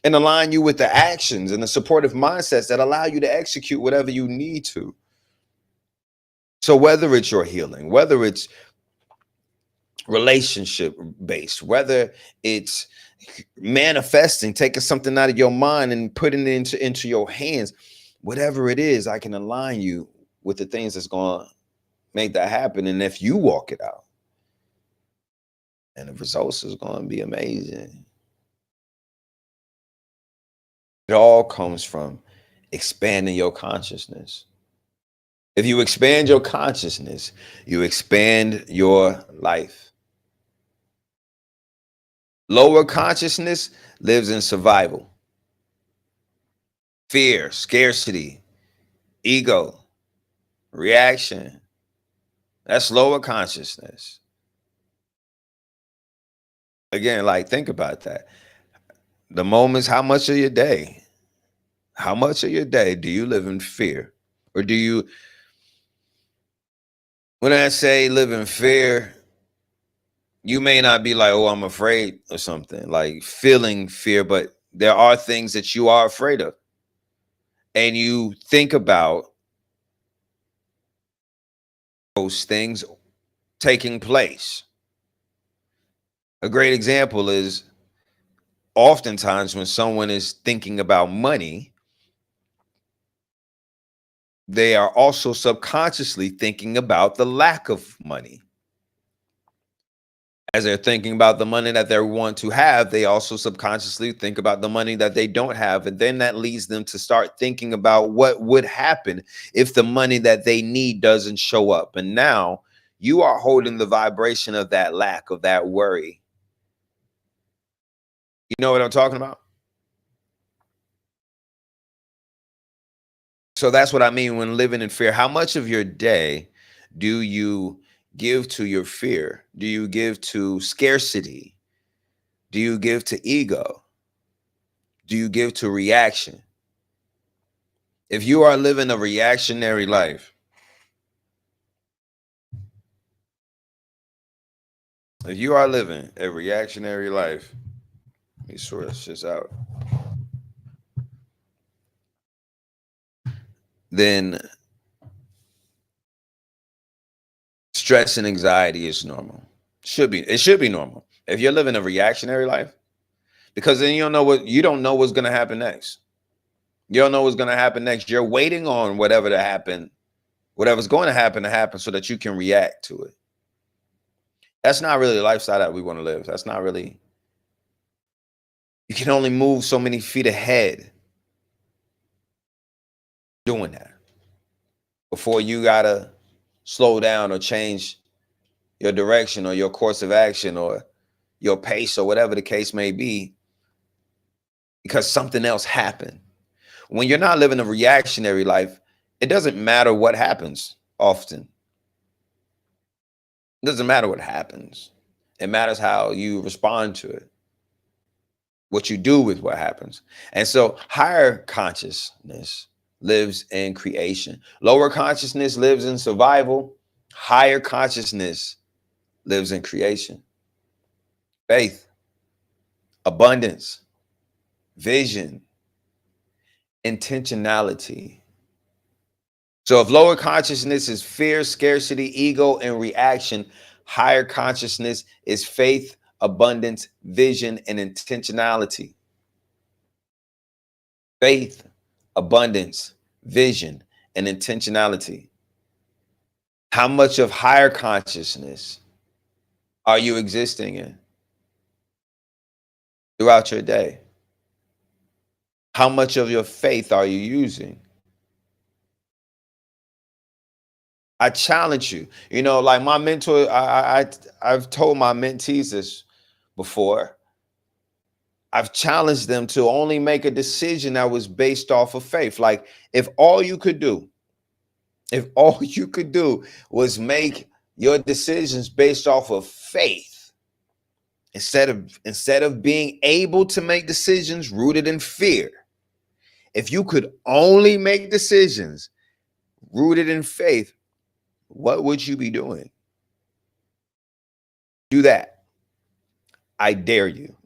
and align you with the actions and the supportive mindsets that allow you to execute whatever you need to. So whether it's your healing, whether it's relationship based, whether it's manifesting, taking something out of your mind and putting it into your hands, whatever it is, I can align you with the things that's going to make that happen. And if you walk it out, and the results is going to be amazing. It all comes from expanding your consciousness. If you expand your consciousness, you expand your life. Lower consciousness lives in survival, fear, scarcity, ego, reaction. That's lower consciousness. Again, like, think about that. The moments, how much of your day do you live in fear? Or do you, when I say live in fear, You may not be like, oh, I'm afraid or something, like feeling fear, but there are things that you are afraid of. And you think about those things taking place. A great example is oftentimes when someone is thinking about money, they are also subconsciously thinking about the lack of money. As they're thinking about the money that they want to have, they also subconsciously think about the money that they don't have. And then that leads them to start thinking about what would happen if the money that they need doesn't show up. And now you are holding the vibration of that lack, of that worry. You know what I'm talking about? So that's what I mean when living in fear. How much of your day do you give to your fear? Do you give to scarcity? Do you give to ego? Do you give to reaction? If you are living a reactionary life, if you are living a reactionary life, let me sort this shit out, then stress and anxiety is normal. It should be normal. If you're living a reactionary life, because then you don't know what's gonna happen next. You don't know what's gonna happen next. You're waiting on whatever to happen, whatever's going to happen so that you can react to it. That's not really the lifestyle that we want to live. That's not really, you can only move so many feet ahead doing that before you gotta slow down or change your direction or your course of action or your pace or whatever the case may be, because something else happened. When you're not living a reactionary life, it doesn't matter what happens often. It doesn't matter what happens. It matters how you respond to it, what you do with what happens. And so higher consciousness lives in creation. Lower consciousness lives in survival. Higher consciousness lives in creation. Faith, abundance, vision, intentionality. So if lower consciousness is fear, scarcity, ego, and reaction, higher consciousness is faith, abundance, vision, and intentionality. Faith, abundance, vision, and intentionality. How much of higher consciousness are you existing in throughout your day? How much of your faith are you using? I challenge you. You know, like my mentor, I've told my mentees this before. I've challenged them to only make a decision that was based off of faith. Like if all you could do was make your decisions based off of faith, instead of being able to make decisions rooted in fear, if you could only make decisions rooted in faith, what would you be doing? Do that. I dare you.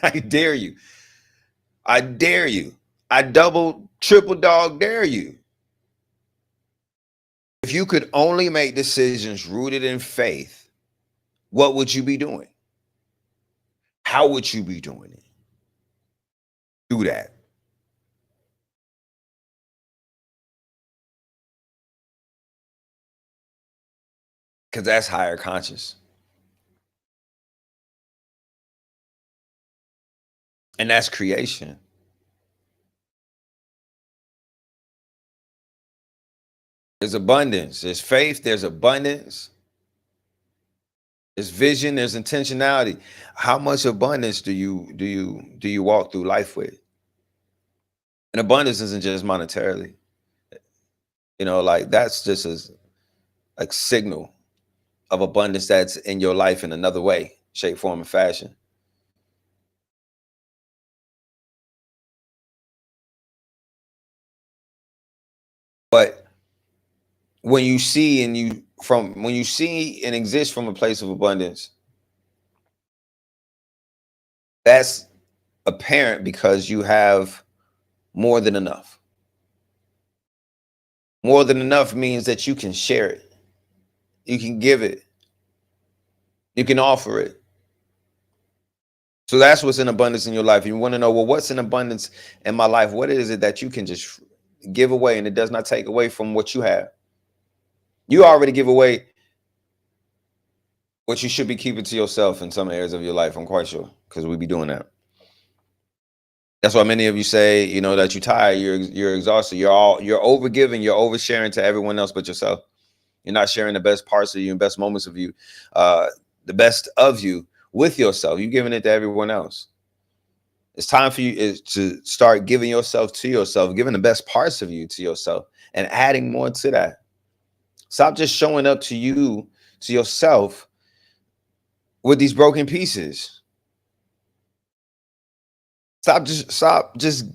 I dare you. I dare you. I double, triple dog dare you. If you could only make decisions rooted in faith, what would you be doing? How would you be doing it? Do that. Because that's higher conscious. And that's creation. There's abundance. There's faith. There's abundance. There's vision. There's intentionality. How much abundance do you walk through life with? And abundance isn't just monetarily. You know, like that's just a signal of abundance that's in your life in another way, shape, form, and fashion. But when you see and you from when you see and exist from a place of abundance, that's apparent because you have more than enough. More than enough means that you can share it, you can give it, you can offer it. So that's what's in abundance in your life. You want to know, well, what's in abundance in my life? What is it that you can just give away and it does not take away from what you have? You already give away what you should be keeping to yourself in some areas of your life, I'm quite sure, because we be doing that. That's why many of you say, you know, that you're tired, you're exhausted, you're over giving, you're oversharing to everyone else but yourself. You're not sharing the best parts of you and best moments of you, the best of you with yourself. You're giving it to everyone else. It's time for you to start giving yourself to yourself, giving the best parts of you to yourself and adding more to that. Stop just showing up to you, to yourself with these broken pieces. Stop just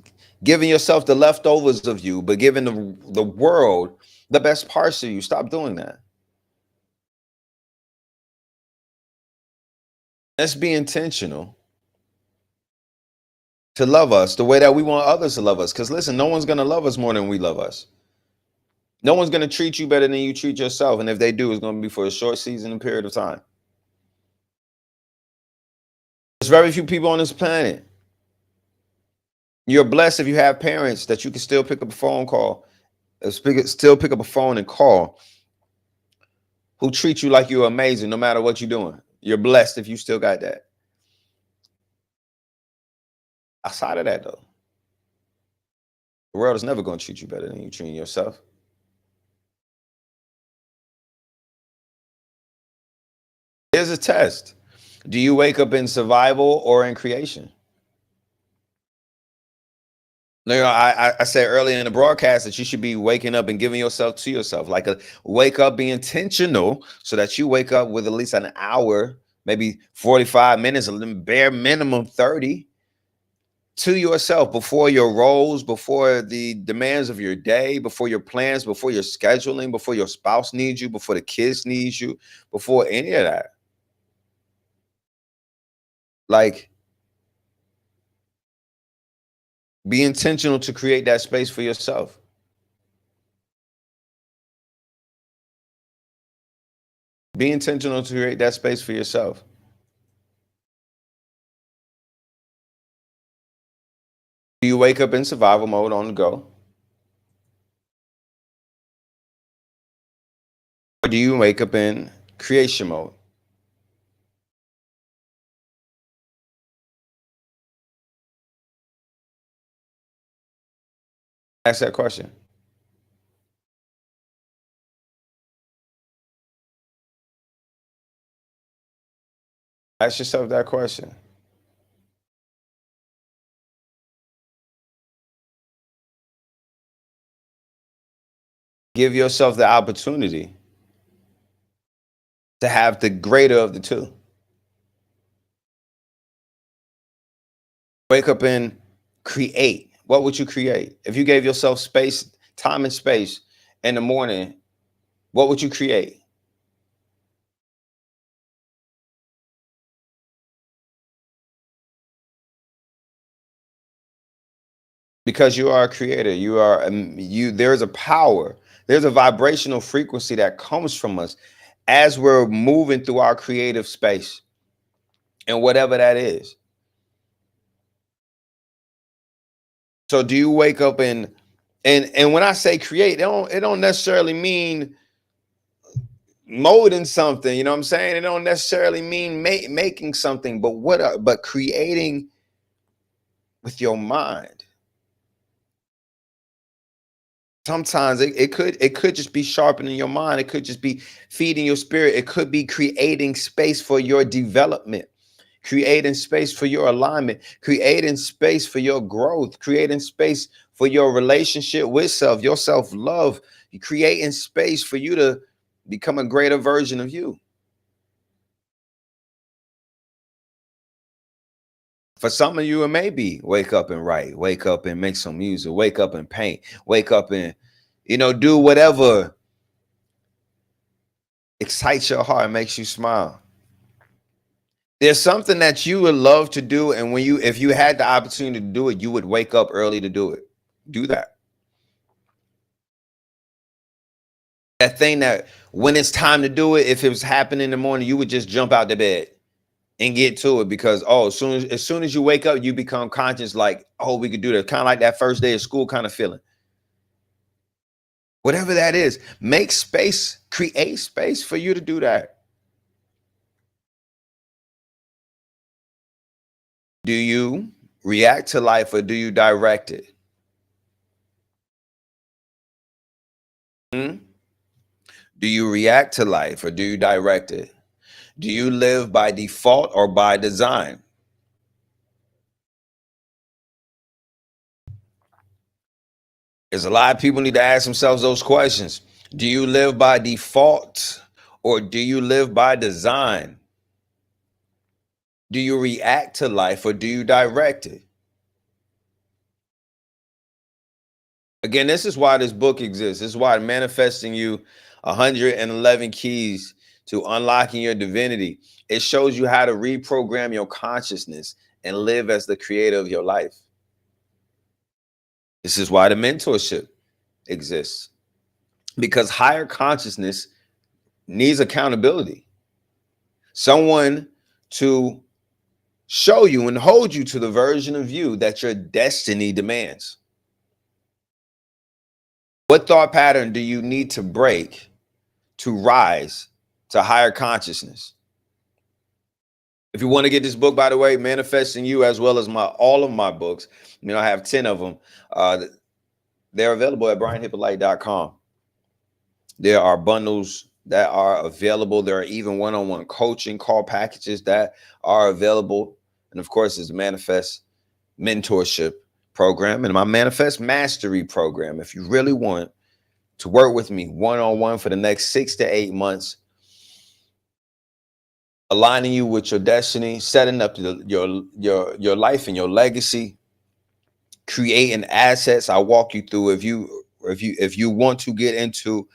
giving yourself the leftovers of you, but giving the world the best parts of you. Stop doing that. Let's be intentional to love us the way that we want others to love us. Because listen, no one's going to love us more than we love us. No one's going to treat you better than you treat yourself. And if they do, it's going to be for a short season and period of time. There's very few people on this planet. You're blessed if you have parents that you can still pick up a phone call, still pick up a phone and call, who treat you like you're amazing no matter what you're doing. You're blessed if you still got that. Outside of that, though, the world is never going to treat you better than you treat yourself. Here's a test. Do you wake up in survival or in creation? You know, I said earlier in the broadcast that you should be waking up and giving yourself to yourself, like a wake up, be intentional so that you wake up with at least an hour, maybe 45 minutes, a bare minimum 30 to yourself before your roles, before the demands of your day, before your plans, before your scheduling, before your spouse needs you, before the kids need you, before any of that. Like, be intentional to create that space for yourself. Be intentional to create that space for yourself. Do you wake up in survival mode on the go? Or do you wake up in creation mode? Ask that question. Ask yourself that question. Give yourself the opportunity to have the greater of the two. Wake up and create. What would you create? If you gave yourself space, time and space in the morning, what would you create? Because you are a creator. You are there's a power. There's a vibrational frequency that comes from us as we're moving through our creative space and whatever that is. So do you wake up and when I say create, it don't necessarily mean molding something, you know what I'm saying? It don't necessarily mean making something, but creating with your mind. Sometimes it could just be sharpening your mind. It could just be feeding your spirit. It could be creating space for your development, creating space for your alignment, creating space for your growth, creating space for your relationship with self, your self-love, creating space for you to become a greater version of you. For some of you, it may be wake up and write, wake up and make some music, wake up and paint, wake up and, do whatever excites your heart, makes you smile. There's something that you would love to do, and if you had the opportunity to do it, you would wake up early to do it. Do that. That thing that when it's time to do it, if it was happening in the morning, you would just jump out the bed and get to it because as soon as you wake up, you become conscious like, oh, we could do that. Kind of like that first day of school kind of feeling. Whatever that is, make space, create space for you to do that. Do you react to life or do you direct it? Hmm? Do you react to life or do you direct it? Do you live by default or by design? There's a lot of people need to ask themselves those questions. Do you live by default or do you live by design? Do you react to life or do you direct it? Again, this is why this book exists. This is why Manifesting You 111 Keys to Unlocking Your Divinity. It shows you how to reprogram your consciousness and live as the creator of your life. This is why the mentorship exists, because higher consciousness needs accountability. Someone to show you and hold you to the version of you that your destiny demands. What thought pattern do you need to break to rise to higher consciousness? If you want to get this book, by the way, Manifesting You, as well as all of my books, I have 10 of them. They're available at brianhyppolite.com. There are bundles that are available. There are even one-on-one coaching call packages that are available. And of course, there's the Manifest Mentorship program and my Manifest Mastery program. If you really want to work with me one-on-one for the next 6 to 8 months, aligning you with your destiny, setting up your life and your legacy, creating assets. I'll walk you through if you want to get into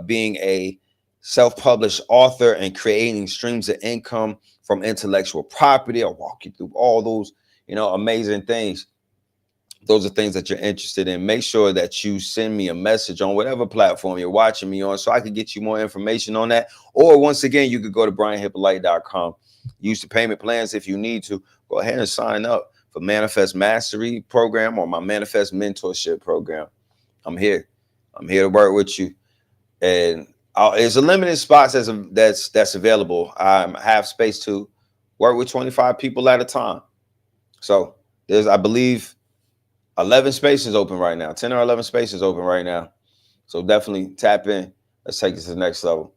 being a self-published author and creating streams of income from intellectual property. I'll walk you through all those, amazing things. Those are things that you're interested in. Make sure that you send me a message on whatever platform you're watching me on so I can get you more information on that. Or once again, you could go to brianhyppolite.com. Use the payment plans if you need to. Go ahead and sign up for Manifest Mastery program or my Manifest Mentorship program. I'm here. I'm here to work with you. And there's a limited spots that's available. I have space to work with 25 people at a time. So there's, I believe, 11 spaces open right now, 10 or 11 spaces open right now. So definitely tap in. Let's take this to the next level.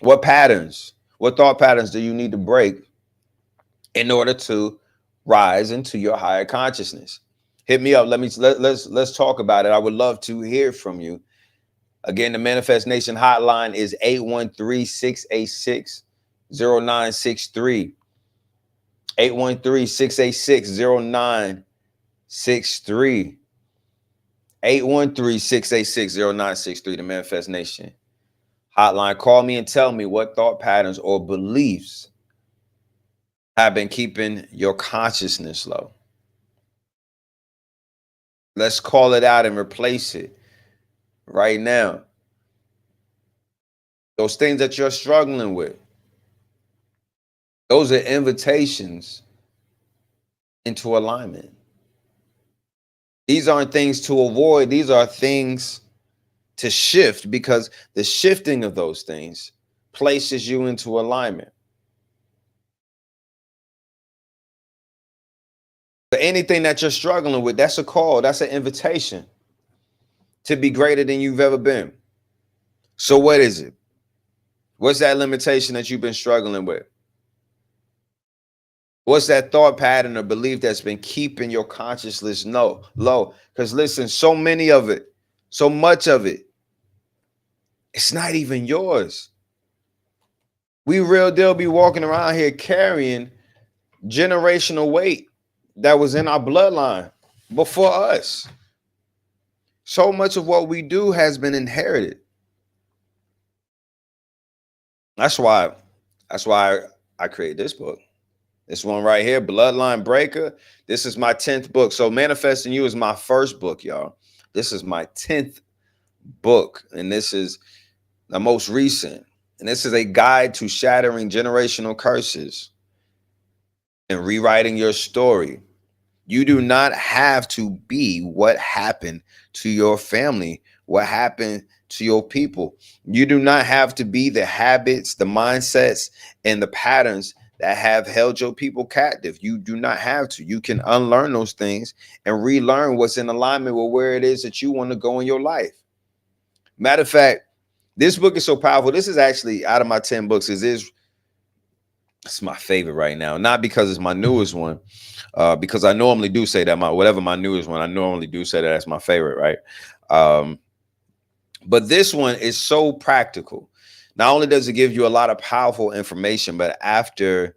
What thought patterns do you need to break in order to rise into your higher consciousness? Hit me up. Let's talk about it. I would love to hear from you. Again, the Manifest Nation hotline is 813-686-0963. 813-686-0963. 813-686-0963, the Manifest Nation hotline. Call me and tell me what thought patterns or beliefs have been keeping your consciousness low. Let's call it out and replace it right now. Those things that you're struggling with, those are invitations into alignment. These aren't things to avoid. These are things to shift, because the shifting of those things places you into alignment. But anything that you're struggling with, that's a call. That's an invitation to be greater than you've ever been. So what is it? What's that limitation that you've been struggling with? What's that thought pattern or belief that's been keeping your consciousness low? Because listen, so much of it, it's not even yours. We real deal be walking around here carrying generational weight that was in our bloodline before us. So much of what we do has been inherited. That's why I created this book. This one right here, Bloodline Breaker. This is my 10th book. So Manifesting You is my first book, y'all. This is my 10th book, and this is the most recent. And this is a guide to shattering generational curses and rewriting your story. You do not have to be what happened to your family, what happened to your people. You do not have to be the habits, the mindsets, and the patterns that have held your people captive. You do not have to. You can unlearn those things and relearn what's in alignment with where it is that you want to go in your life. Matter of fact, this book is so powerful. This is actually, out of my 10 books, it's my favorite right now. Not because it's my newest one, because I normally do say that whatever my newest one, I normally do say that that's my favorite, right? But this one is so practical. Not only does it give you a lot of powerful information, but after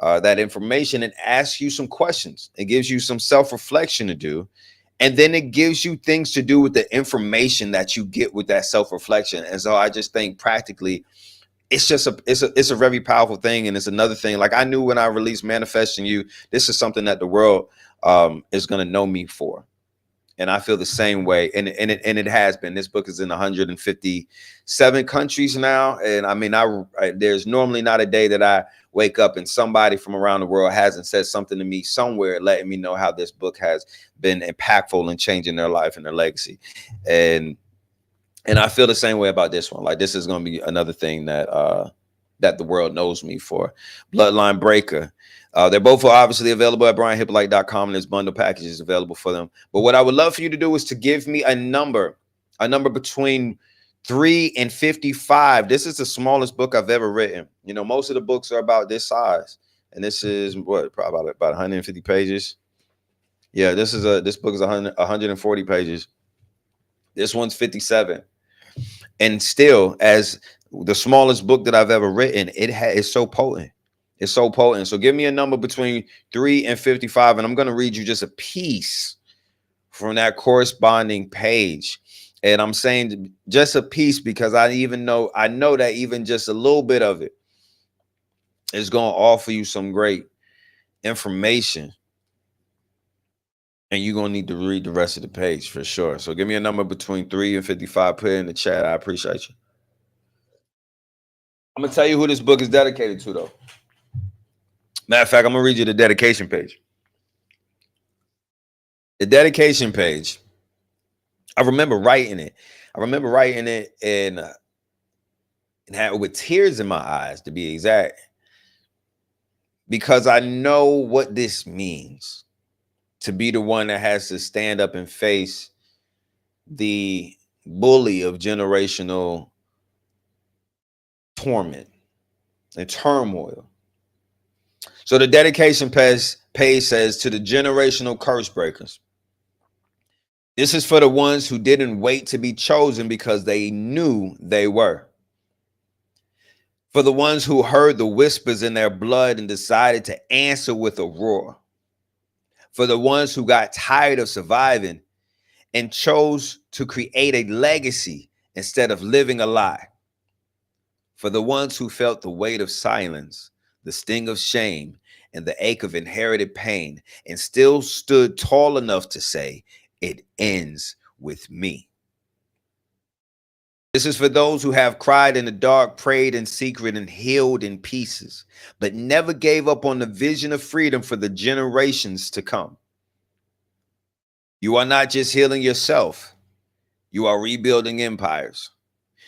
that information, it asks you some questions. It gives you some self-reflection to do. And then it gives you things to do with the information that you get with that self-reflection. And so I just think practically, it's a very powerful thing. And it's another thing. Like I knew when I released Manifesting You, this is something that the world is going to know me for. And I feel the same way. And it has been. This book is in 157 countries now. And I mean, there's normally not a day that I wake up and somebody from around the world hasn't said something to me somewhere, letting me know how this book has been impactful in changing their life and their legacy. And I feel the same way about this one. Like this is going to be another thing that the world knows me for. Bloodline Breaker. They're both obviously available at brianhyppolite.com, and there's bundle packages available for them. But what I would love for you to do is to give me a number between 3 and 55. This is the smallest book I've ever written. You know, most of the books are about this size, and this is what, probably about 150 pages. Yeah, this book is 140 pages. This one's 57. And still, as the smallest book that I've ever written, it's so potent. It's so potent. So give me a number between 3 and 55, and I'm going to read you just a piece from that corresponding page. And I'm saying just a piece because I know that even just a little bit of it is going to offer you some great information. And you're going to need to read the rest of the page for sure. So give me a number between 3 and 55. Put it in the chat. I appreciate you. I'm going to tell you who this book is dedicated to, though. Matter of fact, I'm going to read you the dedication page. The dedication page, I remember writing it. And had with tears in my eyes, to be exact, because I know what this means to be the one that has to stand up and face the bully of generational torment and turmoil. So the dedication page says, to the generational curse breakers. This is for the ones who didn't wait to be chosen because they knew they were. For the ones who heard the whispers in their blood and decided to answer with a roar. For the ones who got tired of surviving and chose to create a legacy instead of living a lie. For the ones who felt the weight of silence, the sting of shame, and the ache of inherited pain, and still stood tall enough to say, it ends with me. This is for those who have cried in the dark, prayed in secret, and healed in pieces, but never gave up on the vision of freedom for the generations to come. You are not just healing yourself. You are rebuilding empires.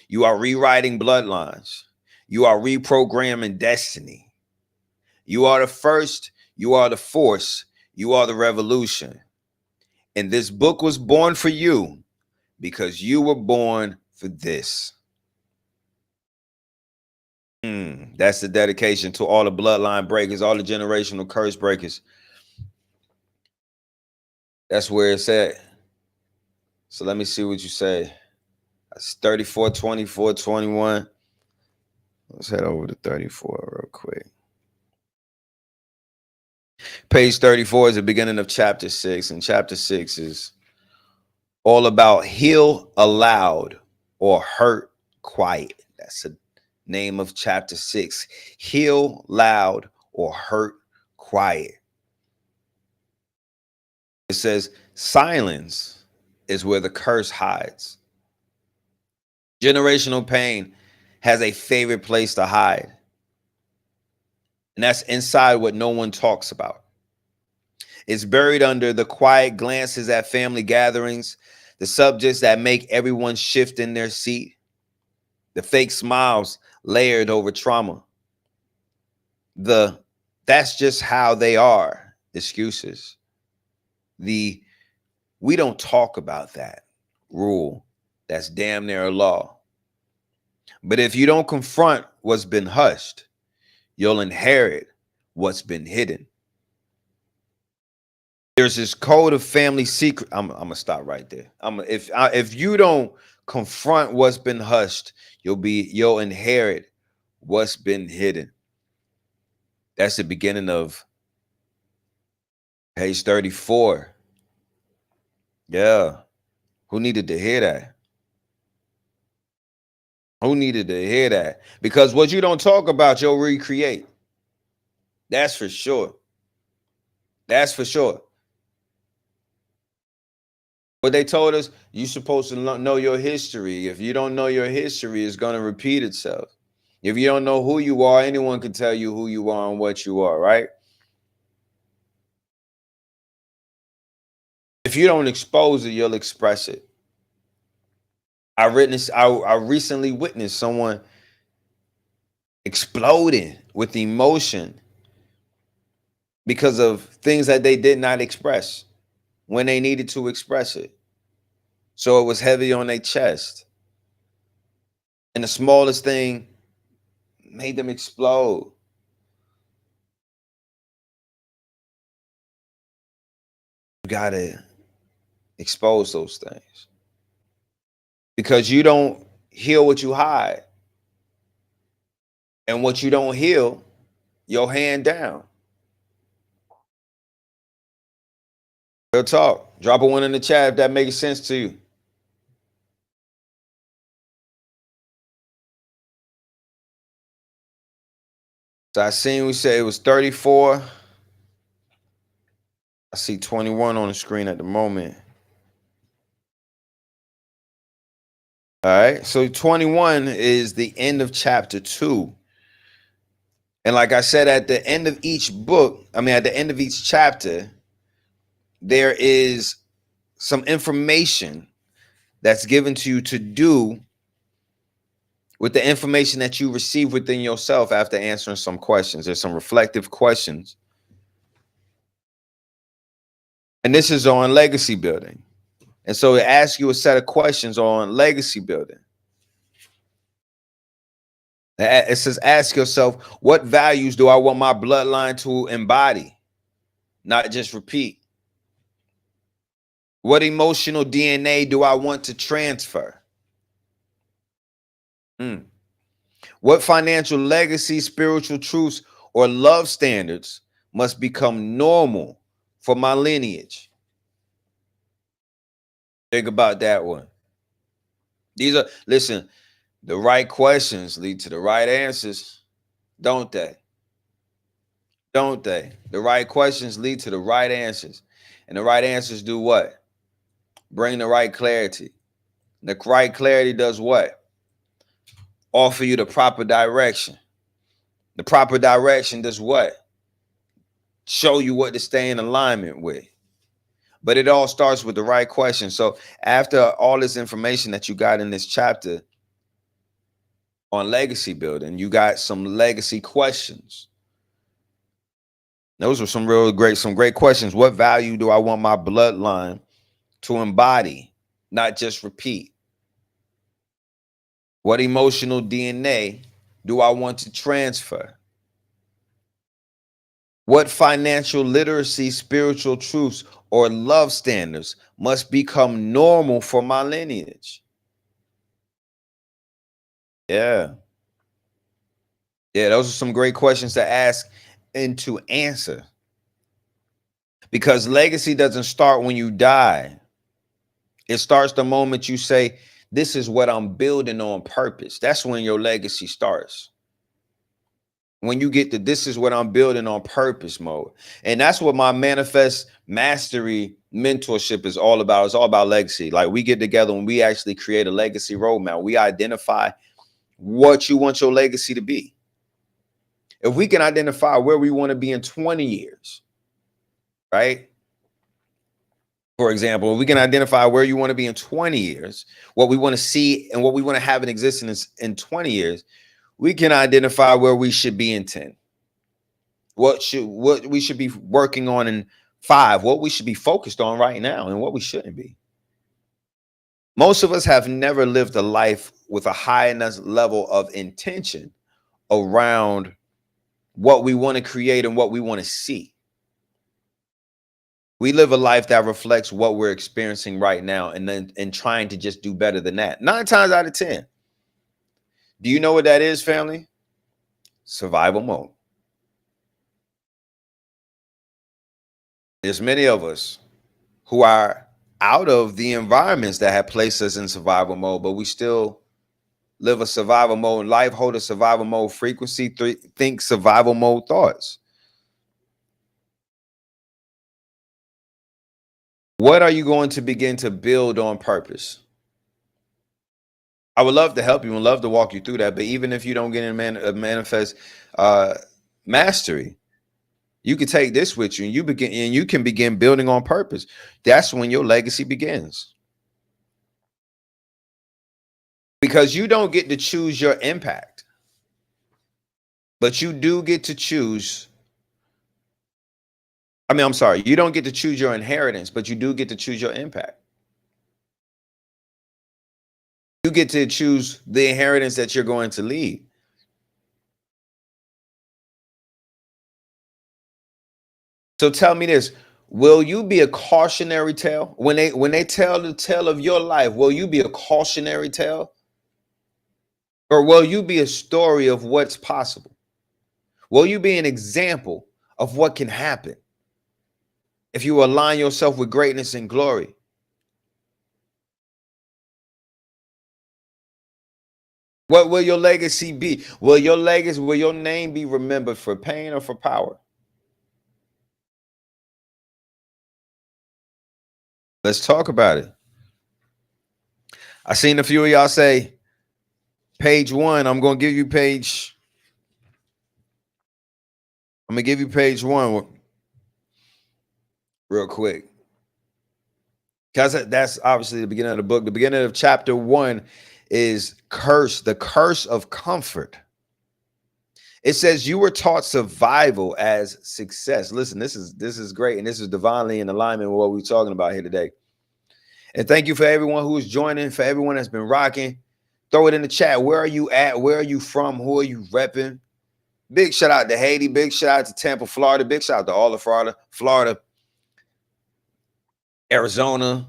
You are rewriting bloodlines. You are reprogramming destiny. You are the first. You are the force. You are the revolution. And this book was born for you because you were born for this. That's the dedication to all the bloodline breakers, all the generational curse breakers. That's where it's at. So let me see what you say. That's 34, 24, 21. Let's head over to 34 real quick. Page 34 is the beginning of chapter 6, and chapter 6 is all about heal aloud or hurt quiet. That's Name of chapter 6, Heal Loud or Hurt Quiet. It says, silence is where the curse hides. Generational pain has a favorite place to hide, and that's inside what no one talks about. It's buried under the quiet glances at family gatherings, the subjects that make everyone shift in their seat, the fake smiles layered over trauma, the "that's just how they are" excuses, the "we don't talk about that" rule that's damn near a law. But if you don't confront what's been hushed, you'll inherit what's been hidden. There's this code of family secret. I'm gonna stop right there. If you don't confront what's been hushed, you'll inherit what's been hidden. That's the beginning of page 34. Yeah. Who needed to hear that? Who needed to hear that? Because what you don't talk about, you'll recreate. That's for sure. That's for sure. What they told us, you're supposed to know your history. If you don't know your history, it's going to repeat itself. If you don't know who you are, anyone can tell you who you are and what you are, right? If you don't expose it, you'll express it. I recently witnessed someone exploding with emotion because of things that they did not express when they needed to express it. So it was heavy on their chest. And the smallest thing made them explode. You gotta expose those things. Because you don't heal what you hide. And what you don't heal, you'll hand down. Real talk. Drop a one in the chat if that makes sense to you. So I seen we said it was 34. I see 21 on the screen at the moment. All right. So 21 is the end of chapter 2. And like I said, at the end of each book, at the end of each chapter, there is some information that's given to you to do with the information that you receive within yourself after answering some questions. There's some reflective questions. And this is on legacy building. And so it asks you a set of questions on legacy building. It says, ask yourself, what values do I want my bloodline to embody, not just repeat? What emotional DNA do I want to transfer? What financial legacy, spiritual truths, or love standards must become normal for my lineage? Think about that one. Listen, the right questions lead to the right answers, don't they? Don't they? The right questions lead to the right answers. And the right answers do what? Bring the right clarity. The right clarity does what? Offer you the proper direction. The proper direction does what? Show you what to stay in alignment with. But it all starts with the right question. So after all this information that you got in this chapter on legacy building, you got some legacy questions. Those were some great questions. What value do I want my bloodline to embody, not just repeat? What emotional DNA do I want to transfer? What financial literacy, spiritual truths, or love standards must become normal for my lineage? Yeah. Yeah, those are some great questions to ask and to answer. Because legacy doesn't start when you die. It starts the moment you say, this is what I'm building on purpose. That's when your legacy starts. When you get to this is what I'm building on purpose mode. And that's what my Manifest Mastery mentorship is all about. It's all about legacy. Like we get together and we actually create a legacy roadmap. We identify what you want your legacy to be. If we can identify where we want to be in 20 years, right? For example, we can identify where you want to be in 20 years, what we want to see and what we want to have in existence in 20 years. We can identify where we should be in 10. What we should be working on in 5, what we should be focused on right now, and what we shouldn't be. Most of us have never lived a life with a high enough level of intention around what we want to create and what we want to see. We live a life that reflects what we're experiencing right now and trying to just do better than that. 9 times out of 10. Do you know what that is, family? Survival mode. There's many of us who are out of the environments that have placed us in survival mode, but we still live a survival mode life, hold a survival mode frequency, think survival mode thoughts. What are you going to begin to build on purpose? I would love to help you and love to walk you through that. But even if you don't get in Manifest Mastery, you can take this with you and you can begin building on purpose. That's when your legacy begins. Because you don't get to choose your impact, but you do get to choose. I'm sorry, you don't get to choose your inheritance, but you do get to choose your impact. You get to choose the inheritance that you're going to leave. So tell me this, will you be a cautionary tale? When they tell the tale of your life, will you be a cautionary tale? Or will you be a story of what's possible? Will you be an example of what can happen if you align yourself with greatness and glory? What will your legacy be? Will your name be remembered for pain or for power? Let's talk about it. I seen a few of y'all say page 1. I'm going to give you page 1 real quick. Because that's obviously the beginning of the book. The beginning of chapter 1 is the curse of comfort. It says you were taught survival as success. Listen, this is great, and this is divinely in alignment with what we're talking about here today. And thank you for everyone who is joining, for everyone that's been rocking. Throw it in the chat. Where are you at? Where are you from? Who are you repping? Big shout out to Haiti. Big shout out to Tampa, Florida. Big shout out to all of Florida, Arizona,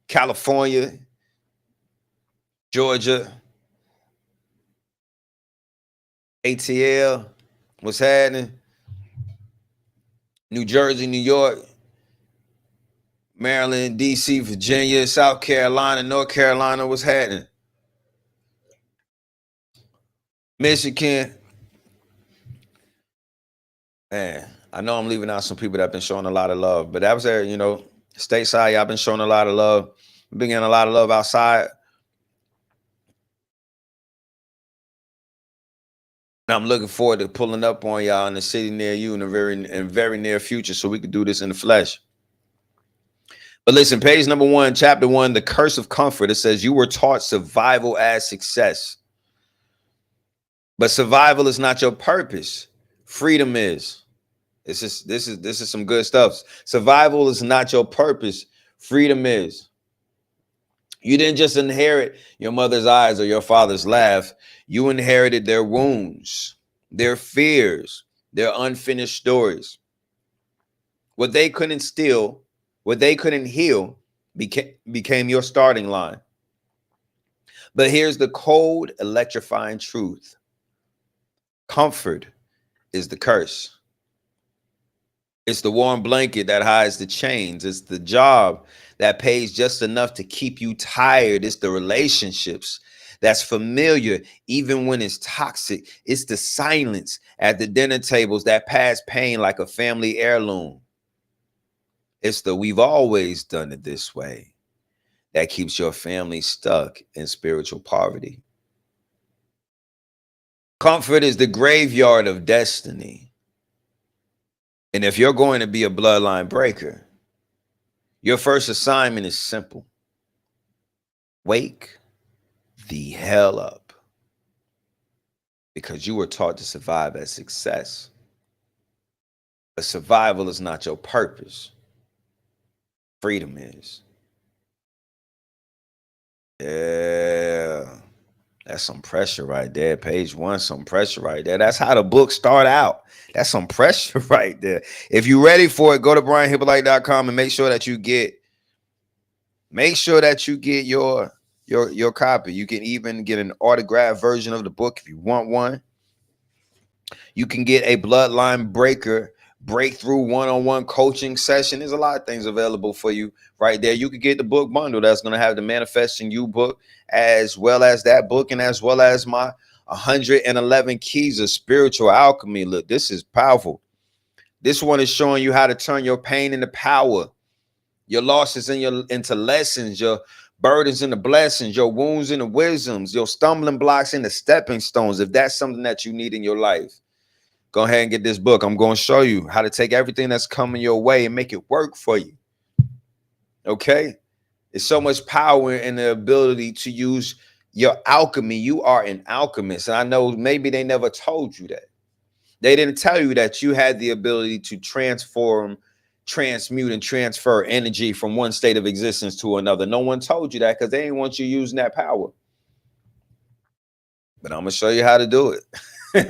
California, Georgia, ATL, what's happening? New Jersey, New York, Maryland, DC, Virginia, South Carolina, North Carolina, what's happening? Michigan. Man, I know I'm leaving out some people that have been showing a lot of love, but that was there, stateside, y'all been showing a lot of love. We've been getting a lot of love outside. And I'm looking forward to pulling up on y'all in the city near you in the very near future so we could do this in the flesh. But listen, page number 1, chapter 1, the curse of comfort. It says you were taught survival as success. But survival is not your purpose. Freedom is. This is some good stuff. Survival is not your purpose. Freedom is. You didn't just inherit your mother's eyes or your father's laugh. You inherited their wounds, their fears, their unfinished stories. What they couldn't steal, what they couldn't heal became your starting line. But here's the cold, electrifying truth. Comfort is the curse. It's the warm blanket that hides the chains. It's the job that pays just enough to keep you tired. It's the relationships that's familiar even when it's toxic. It's the silence at the dinner tables that pass pain like a family heirloom. It's the we've always done it this way that keeps your family stuck in spiritual poverty. Comfort is the graveyard of destiny. And if you're going to be a bloodline breaker, your first assignment is simple. Wake the hell up. Because you were taught to survive as success. But survival is not your purpose. Freedom is. Yeah. That's some pressure right there. Page 1, some pressure right there. That's how the book start out. That's some pressure right there. If you're ready for it, go to brianhyppolite.com and make sure that you get your copy. You can even get an autographed version of the book if you want one. You can get a bloodline breaker breakthrough one-on-one coaching session. There's a lot of things available for you right there. You could get the book bundle that's going to have the Manifesting You book, as well as that book, and as well as my 111 keys of spiritual alchemy. Look, this is powerful. This one is showing you how to turn your pain into power, your losses into lessons, your burdens into blessings, your wounds into wisdoms, your stumbling blocks into stepping stones. If that's something that you need in your life, go ahead and get this book. I'm going to show you how to take everything that's coming your way and make it work for you. Okay? There's so much power in the ability to use your alchemy. You are an alchemist. And I know maybe they never told you that. They didn't tell you that you had the ability to transform, transmute, and transfer energy from one state of existence to another. No one told you that because they didn't want you using that power. But I'm going to show you how to do it.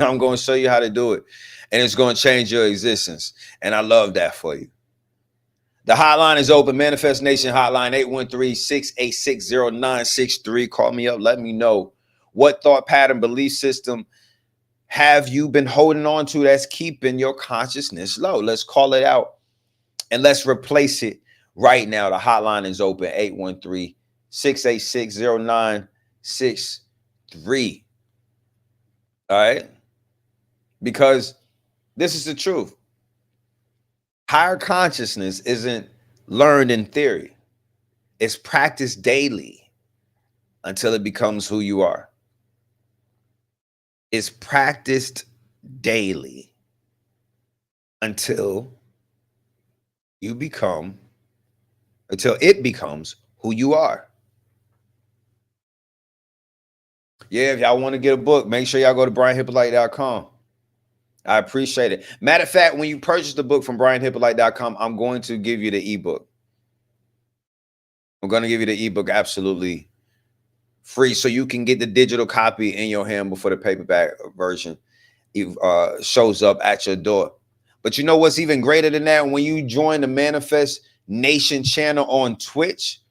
I'm going to show you how to do it. And it's going to change your existence. And I love that for you. The hotline is open. Manifest Nation hotline, 813-686-0963. Call me up. Let me know what thought pattern, belief system have you been holding on to that's keeping your consciousness low. Let's call it out and let's replace it right now. The hotline is open, 813-686-0963. All right? Because this is the truth. Higher consciousness isn't learned in theory. It's practiced daily until it becomes who you are. It's practiced daily until it becomes who you are. Yeah, if y'all want to get a book, make sure y'all go to brianhyppolite.com. I appreciate it. Matter of fact, when you purchase the book from brianhyppolite.com, I'm going to give you the ebook. I'm going to give you the ebook absolutely free so you can get the digital copy in your hand before the paperback version shows up at your door. But you know what's even greater than that? When you join the Manifest Nation channel on Twitch,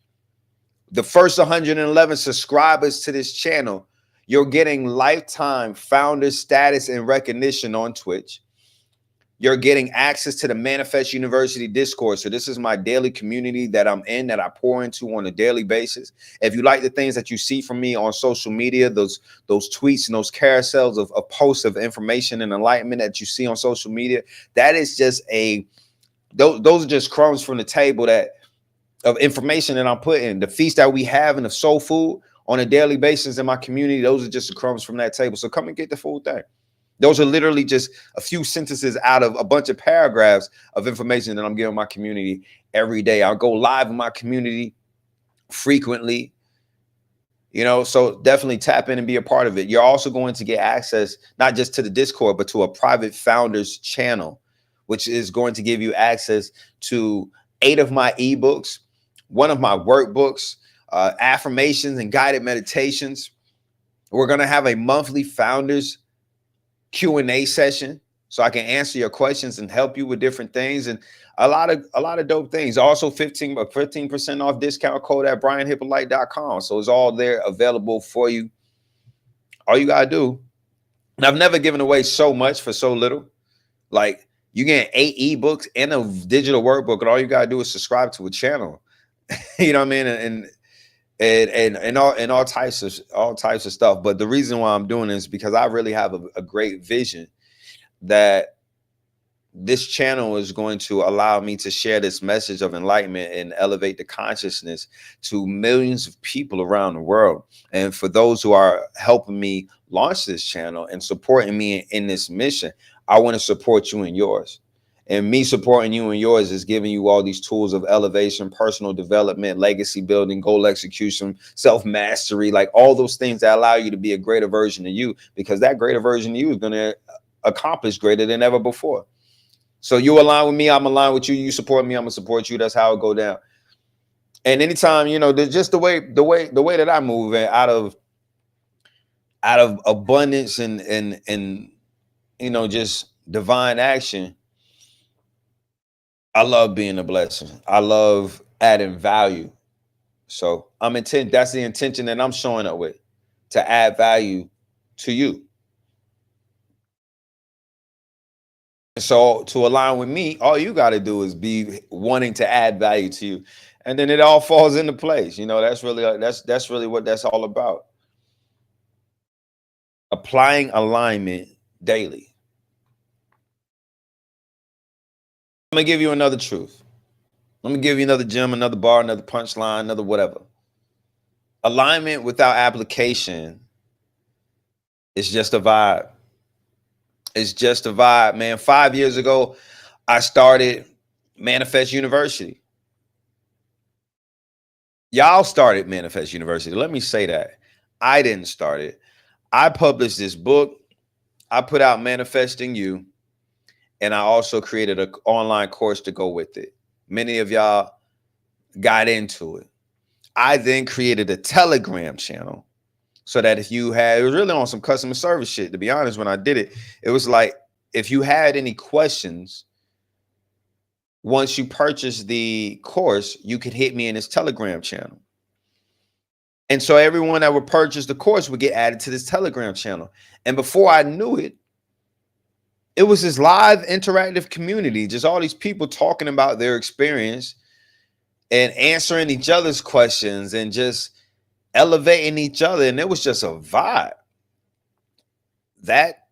the first 111 subscribers to this channel, you're getting lifetime founder status and recognition on Twitch. You're getting access to the Manifest University Discord. So this is my daily community that I'm in, that I pour into on a daily basis. If you like the things that you see from me on social media, those tweets and those carousels of posts of information and enlightenment that you see on social media, that is just those are just crumbs from the table of information that I'm putting. The feast that we have and the soul food on a daily basis in my community, those are just the crumbs from that table. So come and get the full thing. Those are literally just a few sentences out of a bunch of paragraphs of information that I'm giving my community every day. I'll go live in my community frequently, so definitely tap in and be a part of it. You're also going to get access, not just to the Discord, but to a private founders channel, which is going to give you access to 8 of my eBooks, 1 of my workbooks, affirmations and guided meditations. We're going to have a monthly founders Q&A session so I can answer your questions and help you with different things, and a lot of dope things. Also 15% off discount code at brianhyppolite.com. So it's all there available for you. All you got to do, and I've never given away so much for so little. Like, You get 8 ebooks and a digital workbook, and all you gotta do is subscribe to a channel. You know what I mean? And all types of stuff. But the reason why I'm doing this is because I really have a great vision that this channel is going to allow me to share this message of enlightenment and elevate the consciousness to millions of people around the world. And for those who are helping me launch this channel and supporting me in this mission, I want to support you in yours. And me supporting you in yours is giving you all these tools of elevation, personal development, legacy building, goal execution, self-mastery, like all those things that allow you to be a greater version of you, because that greater version of you is going to accomplish greater than ever before. So you align with me, I'm aligned with you. You support me, I'm gonna support you. That's how it go down. And anytime, you know, there's just the way that I move, and out of abundance and you know, just divine action. I love being a blessing. I love adding value. So that's the intention that I'm showing up with, to add value to you. So to align with me, all you got to do is be wanting to add value to you, and then it all falls into place. You know, that's really what that's all about. Applying alignment daily. I'm gonna give you another truth. Let me give you another gem, another bar, another punchline, another whatever. Alignment without application is just a vibe. It's just a vibe, man. 5 years ago, I started Manifest University. Y'all started Manifest University. Let me say that. I didn't start it. I published this book. I put out Manifesting You. And I also created an online course to go with it. Many of y'all got into it. I then created a Telegram channel so that if you had, it was really on some customer service shit. To be honest, when I did it, it was like, if you had any questions, once you purchase the course, you could hit me in this Telegram channel. And so everyone that would purchase the course would get added to this Telegram channel. And before I knew it, it was this live interactive community, just all these people talking about their experience and answering each other's questions and just elevating each other. And it was just a vibe. That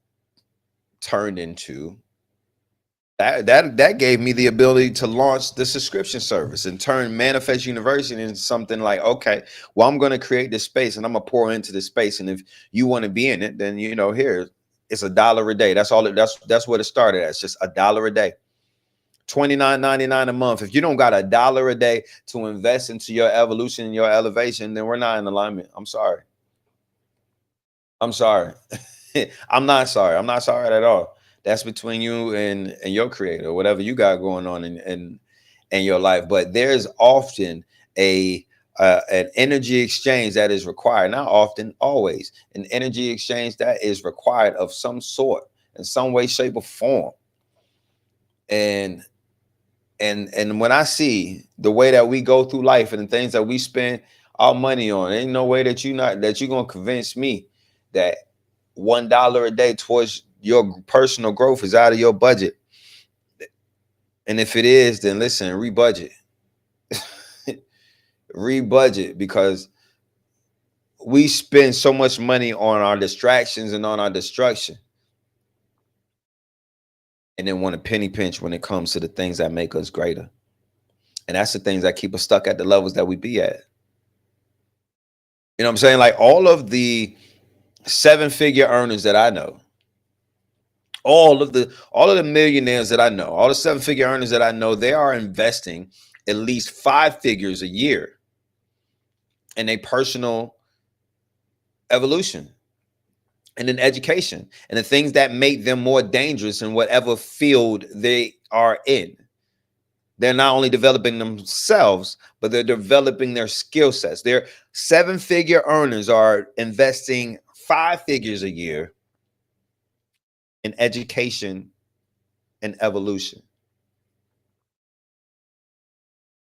turned into that gave me the ability to launch the subscription service and turn Manifest University into something like, okay, well, I'm going to create this space and I'm gonna pour into this space. And if you want to be in it, then, you know, here, it's $1 a day. That's all. That's what it started as, just $1 a day, $29.99 a month. If you don't got $1 a day to invest into your evolution and your elevation, then we're not in alignment. I'm sorry. I'm sorry. I'm not sorry. I'm not sorry at all. That's between you and your creator, whatever you got going on in your life. But there's often an energy exchange that is required. Not often, always. An energy exchange that is required of some sort, in some way, shape, or form. And when I see the way that we go through life and the things that we spend our money on, ain't no way that you're gonna convince me that $1 a day towards your personal growth is out of your budget. And if it is, then listen, rebudget. Rebudget, because we spend so much money on our distractions and on our destruction, and then want a penny pinch when it comes to the things that make us greater. And that's the things that keep us stuck at the levels that we be at. You know what I'm saying? Like all of the 7-figure earners that I know, all of the millionaires that I know, all the 7-figure earners that I know, they are investing at least 5 figures a year in a personal evolution and in education and the things that make them more dangerous in whatever field they are in. They're not only developing themselves, but they're developing their skill sets. Their 7-figure earners are investing 5 figures a year in education and evolution.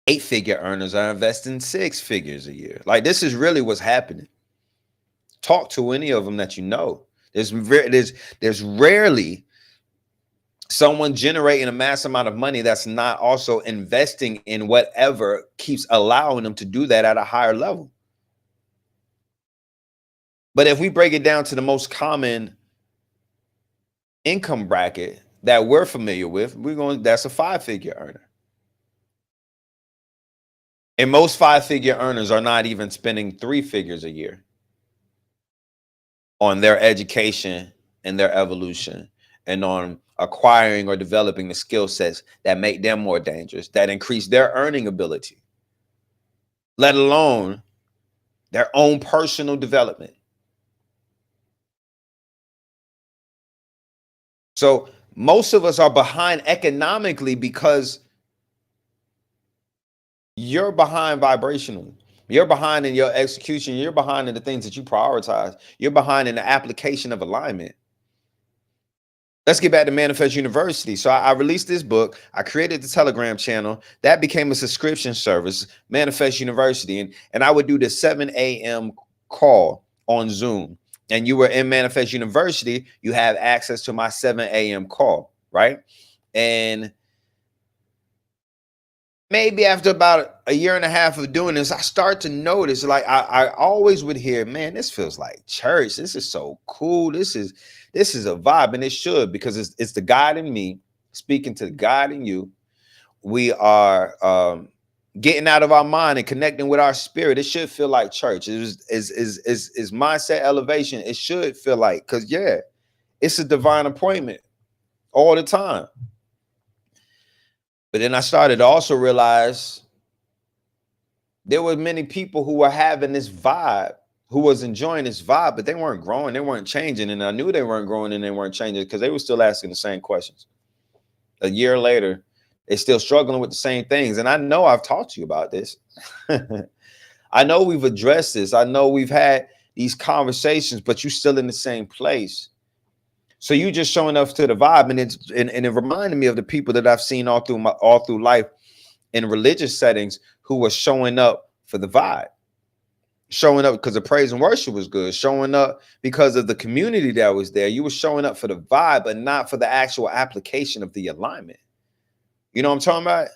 8-figure earners are investing 6 figures a year. Like, this is really what's happening. Talk to any of them that you know. There's rarely Someone generating a mass amount of money that's not also investing in whatever keeps allowing them to do that at a higher level. But if we break it down to the most common income bracket that we're familiar with, that's a 5-figure earner. And most 5-figure earners are not even spending 3 figures a year on their education and their evolution and on acquiring or developing the skill sets that make them more dangerous, that increase their earning ability, let alone their own personal development. So most of us are behind economically because you're behind vibrationally. You're behind in your execution. You're behind in the things that you prioritize. You're behind in the application of alignment. Let's get back to Manifest University. So I released this book. I created the Telegram channel. That became a subscription service, Manifest University. And I would do the 7 a.m. call on Zoom. And you were in Manifest University, you have access to my 7 a.m. call, right? And maybe after about a year and a half of doing this, I start to notice, like I always would hear, man, this feels like church. This is so cool. This is a vibe, and it should, because it's the God in me speaking to the God in you. We are getting out of our mind and connecting with our spirit. It should feel like church. Is mindset elevation. It should feel like, because yeah, it's a divine appointment all the time. But then I started to also realize there were many people who were having this vibe, who was enjoying this vibe, but they weren't growing, they weren't changing. And I knew they weren't growing and they weren't changing because they were still asking the same questions. A year later, they're still struggling with the same things. And I know I've talked to you about this. I know we've addressed this. I know we've had these conversations, but you're still in the same place. So you just showing up to the vibe, and it reminded me of the people that I've seen all through life in religious settings who were showing up for the vibe, showing up because the praise and worship was good, showing up because of the community that was there. You were showing up for the vibe, but not for the actual application of the alignment. You know what I'm talking about?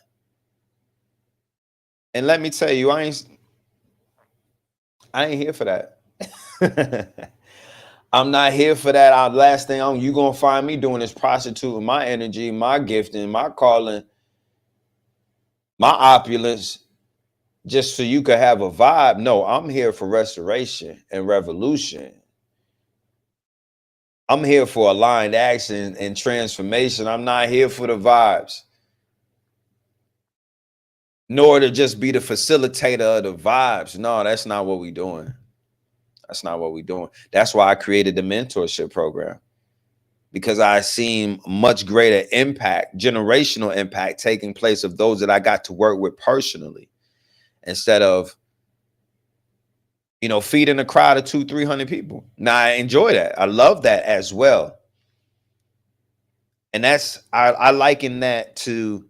And let me tell you, I ain't here for that. I'm not here for that. Last thing you gonna find me doing is prostituting my energy, my gifting, my calling, my opulence, just so you could have a vibe. No, I'm here for restoration and revolution. I'm here for aligned action and transformation. I'm not here for the vibes, nor to just be the facilitator of the vibes. No, that's not what we're doing. That's not what we're doing. That's why I created the mentorship program, because I seen much greater impact, generational impact taking place of those that I got to work with personally, instead of, feeding a crowd of 200-300 people. Now I enjoy that. I love that as well. And I liken that to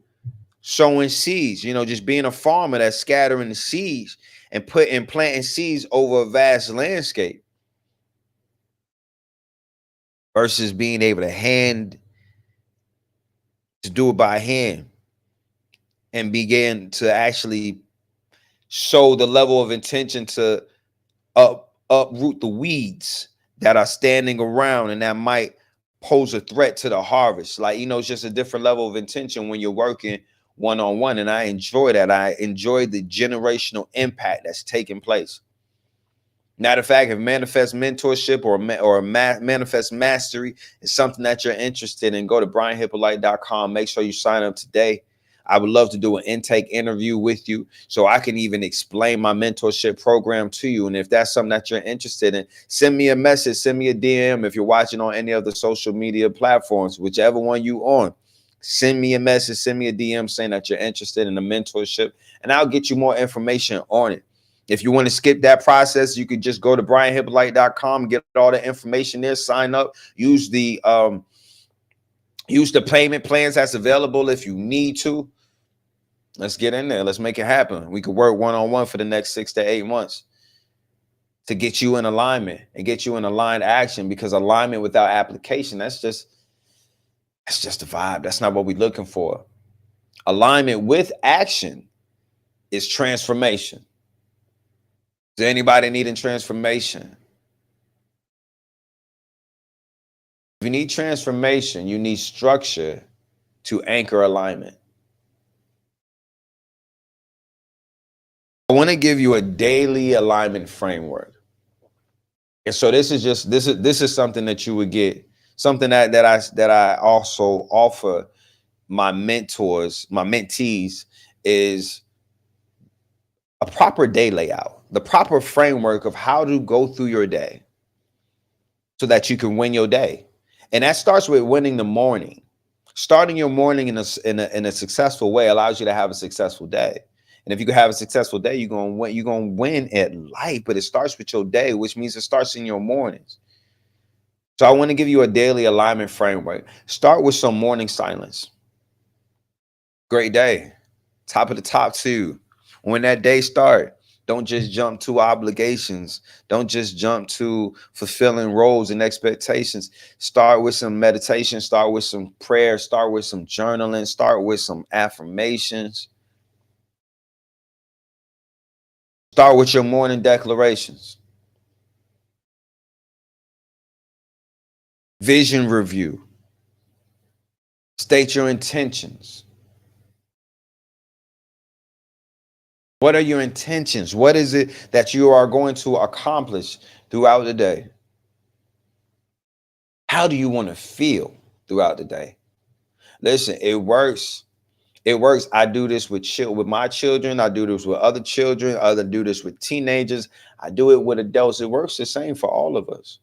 sowing seeds, just being a farmer that's scattering the seeds and planting seeds over a vast landscape, versus being able to do it by hand and begin to actually show the level of intention to uproot the weeds that are standing around and that might pose a threat to the harvest. Like, it's just a different level of intention when you're working one-on-one. And I enjoy that. I enjoy the generational impact that's taking place. Matter of fact, if manifest mentorship or manifest mastery is something that you're interested in, go to brianhyppolite.com. Make sure you sign up today. I would love to do an intake interview with you so I can even explain my mentorship program to you. And if that's something that you're interested in, send me a message, send me a DM. If you're watching on any of the social media platforms, whichever one you on, send me a message, send me a DM saying that you're interested in the mentorship, and I'll get you more information on it. If you want to skip that process, you could just go to brianhyppolite.com, get all the information there, sign up, use the payment plans that's available if you need to. Let's get in there. Let's make it happen. We could work one-on-one for the next 6 to 8 months to get you in alignment and get you in aligned action, because alignment without application, that's just That's just a vibe. That's not what we're looking for. Alignment with action is transformation. Is there anybody needing transformation? If you need transformation, you need structure to anchor alignment. I want to give you a daily alignment framework. And so this is something that you would get, something that I also offer my mentors, my mentees, is a proper day layout, the proper framework of how to go through your day so that you can win your day. And that starts with winning the morning. Starting your morning in a successful way allows you to have a successful day. And if you can have a successful day, you're gonna win at life. But it starts with your day, which means it starts in your mornings. So I want to give you a daily alignment framework. Start with some morning silence. Great day. Top of the top two. When that day start, don't just jump to obligations. Don't just jump to fulfilling roles and expectations. Start with some meditation. Start with some prayer. Start with some journaling. Start with some affirmations. Start with your morning declarations. Vision review. State your intentions. What are your intentions? What is it that you are going to accomplish throughout the day? How do you want to feel throughout the day? Listen, it works. It works. I do this with my children. I do this with other children. I do this with teenagers. I do it with adults. It works the same for all of us.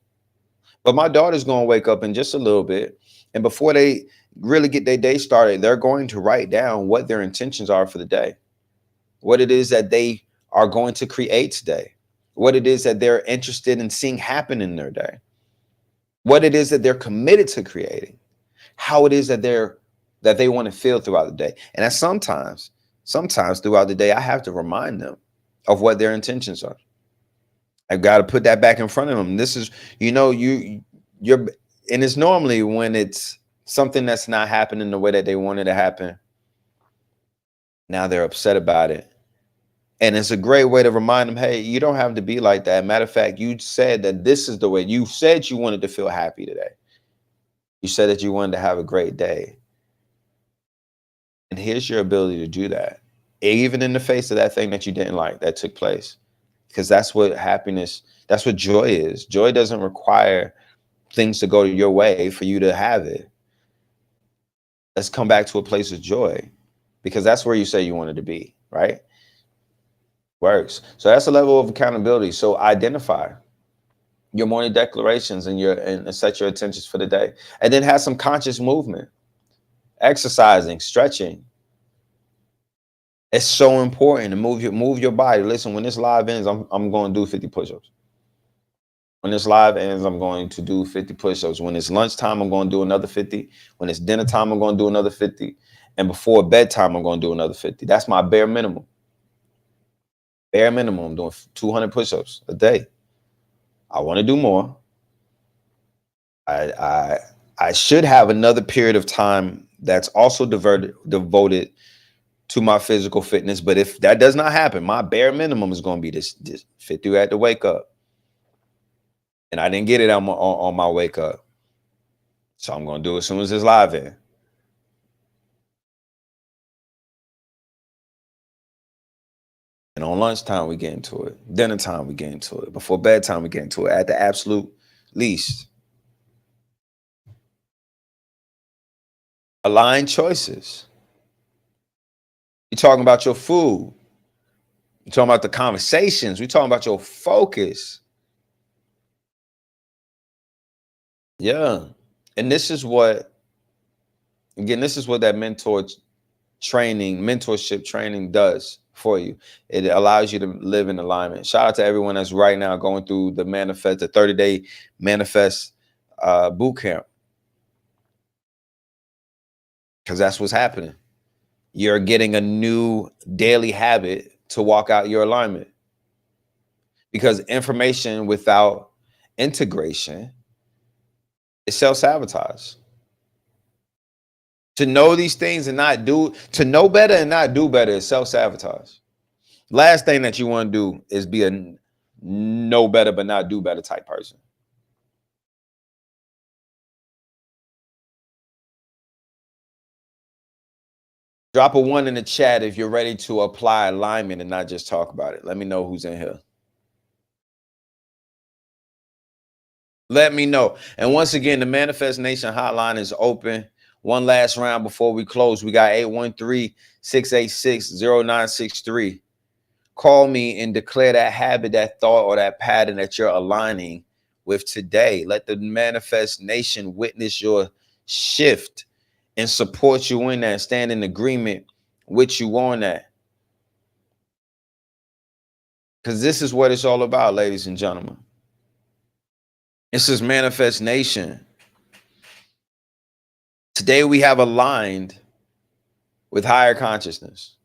But my daughter's going to wake up in just a little bit. And before they really get their day started, they're going to write down what their intentions are for the day, what it is that they are going to create today, what it is that they're interested in seeing happen in their day, what it is that they're committed to creating, how it is that they want to feel throughout the day. And that sometimes throughout the day, I have to remind them of what their intentions are. I've got to put that back in front of them. This is, you're, and it's normally when it's something that's not happening the way that they wanted to happen. Now they're upset about it. And it's a great way to remind them, hey, you don't have to be like that. Matter of fact, you said that this is the way. You said you wanted to feel happy today. You said that you wanted to have a great day. And here's your ability to do that, even in the face of that thing that you didn't like that took place. Because that's what happiness, that's what joy is. Joy doesn't require things to go your way for you to have it. Let's come back to a place of joy, because that's where you say you wanted to be, right? Works. So that's a level of accountability. So identify your morning declarations and set your intentions for the day. And then have some conscious movement, exercising, stretching. It's so important to move your body. Listen, when this live ends, I'm going to do 50 push-ups. When this live ends, I'm going to do 50 push-ups. When it's lunchtime, I'm going to do another 50. When it's dinner time, I'm going to do another 50. And before bedtime, I'm going to do another 50. That's my bare minimum. Bare minimum, I'm doing 200 push-ups a day. I want to do more. I should have another period of time that's also devoted to my physical fitness. But if that does not happen, my bare minimum is going to be this 50 at the wake up. And I didn't get it on my wake up. So I'm going to do it as soon as it's live in. And on lunchtime, we get into it. Dinner time, we get into it. Before bedtime, we get into it. At the absolute least. Align choices. You're talking about your food. You're talking about the conversations. We're talking about your focus. Yeah. And this is what that mentorship training does for you. It allows you to live in alignment. Shout out to everyone that's right now going through the 30-day manifest boot camp. Because that's what's happening. You're getting a new daily habit to walk out your alignment. Because information without integration is self-sabotage. To know these things and not do, to know better and not do better is self-sabotage. Last thing that you want to do is be a know better but not do better type person. Drop a 1 in the chat if you're ready to apply alignment and not just talk about it. Let me know who's in here. Let me know. And once again, the Manifest Nation hotline is open. One last round before we close. We got 813-686-0963. Call me and declare that habit, that thought, or that pattern that you're aligning with today. Let the Manifest Nation witness your shift and support you in that, stand in agreement with you on that. Because this is what it's all about, ladies and gentlemen. This is Manifest Nation. Today we have aligned with higher consciousness.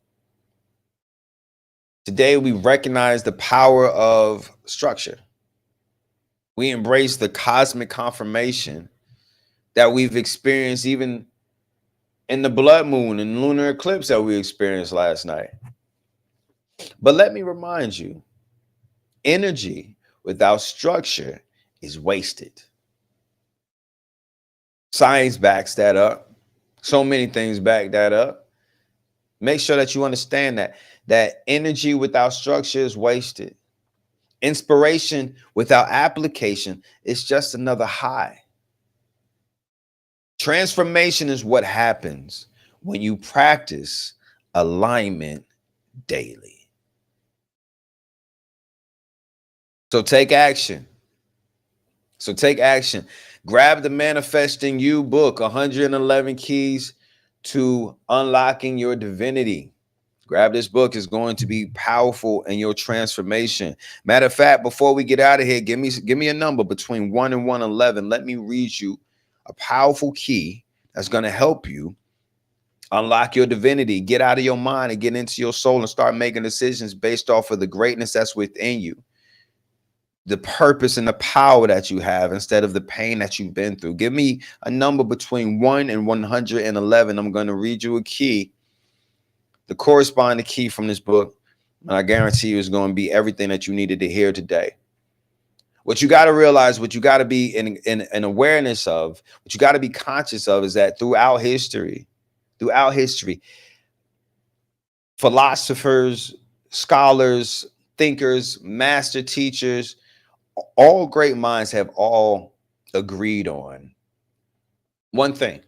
Today we recognize the power of structure. We embrace the cosmic confirmation that we've experienced even in the blood moon and lunar eclipse that we experienced last night. But let me remind you, energy without structure is wasted. Science backs that up. So many things back that up. Make sure that you understand that energy without structure is wasted. Inspiration without application is just another high. Transformation is what happens when you practice alignment daily. So take action. Grab the Manifesting You book, 111 Keys to Unlocking Your Divinity. Grab this book. It's going to be powerful in your transformation. Matter of fact, before we get out of here, give me a number between 1 and 111. Let me read you a powerful key that's going to help you unlock your divinity, get out of your mind and get into your soul and start making decisions based off of the greatness that's within you, the purpose and the power that you have instead of the pain that you've been through. Give me a number between 1 and 111. I'm going to read you a key, the corresponding key from this book, and I guarantee you it's going to be everything that you needed to hear today. What you got to realize, what you got to be in awareness of, what you got to be conscious of is that throughout history, philosophers, scholars, thinkers, master teachers, all great minds have all agreed on one thing.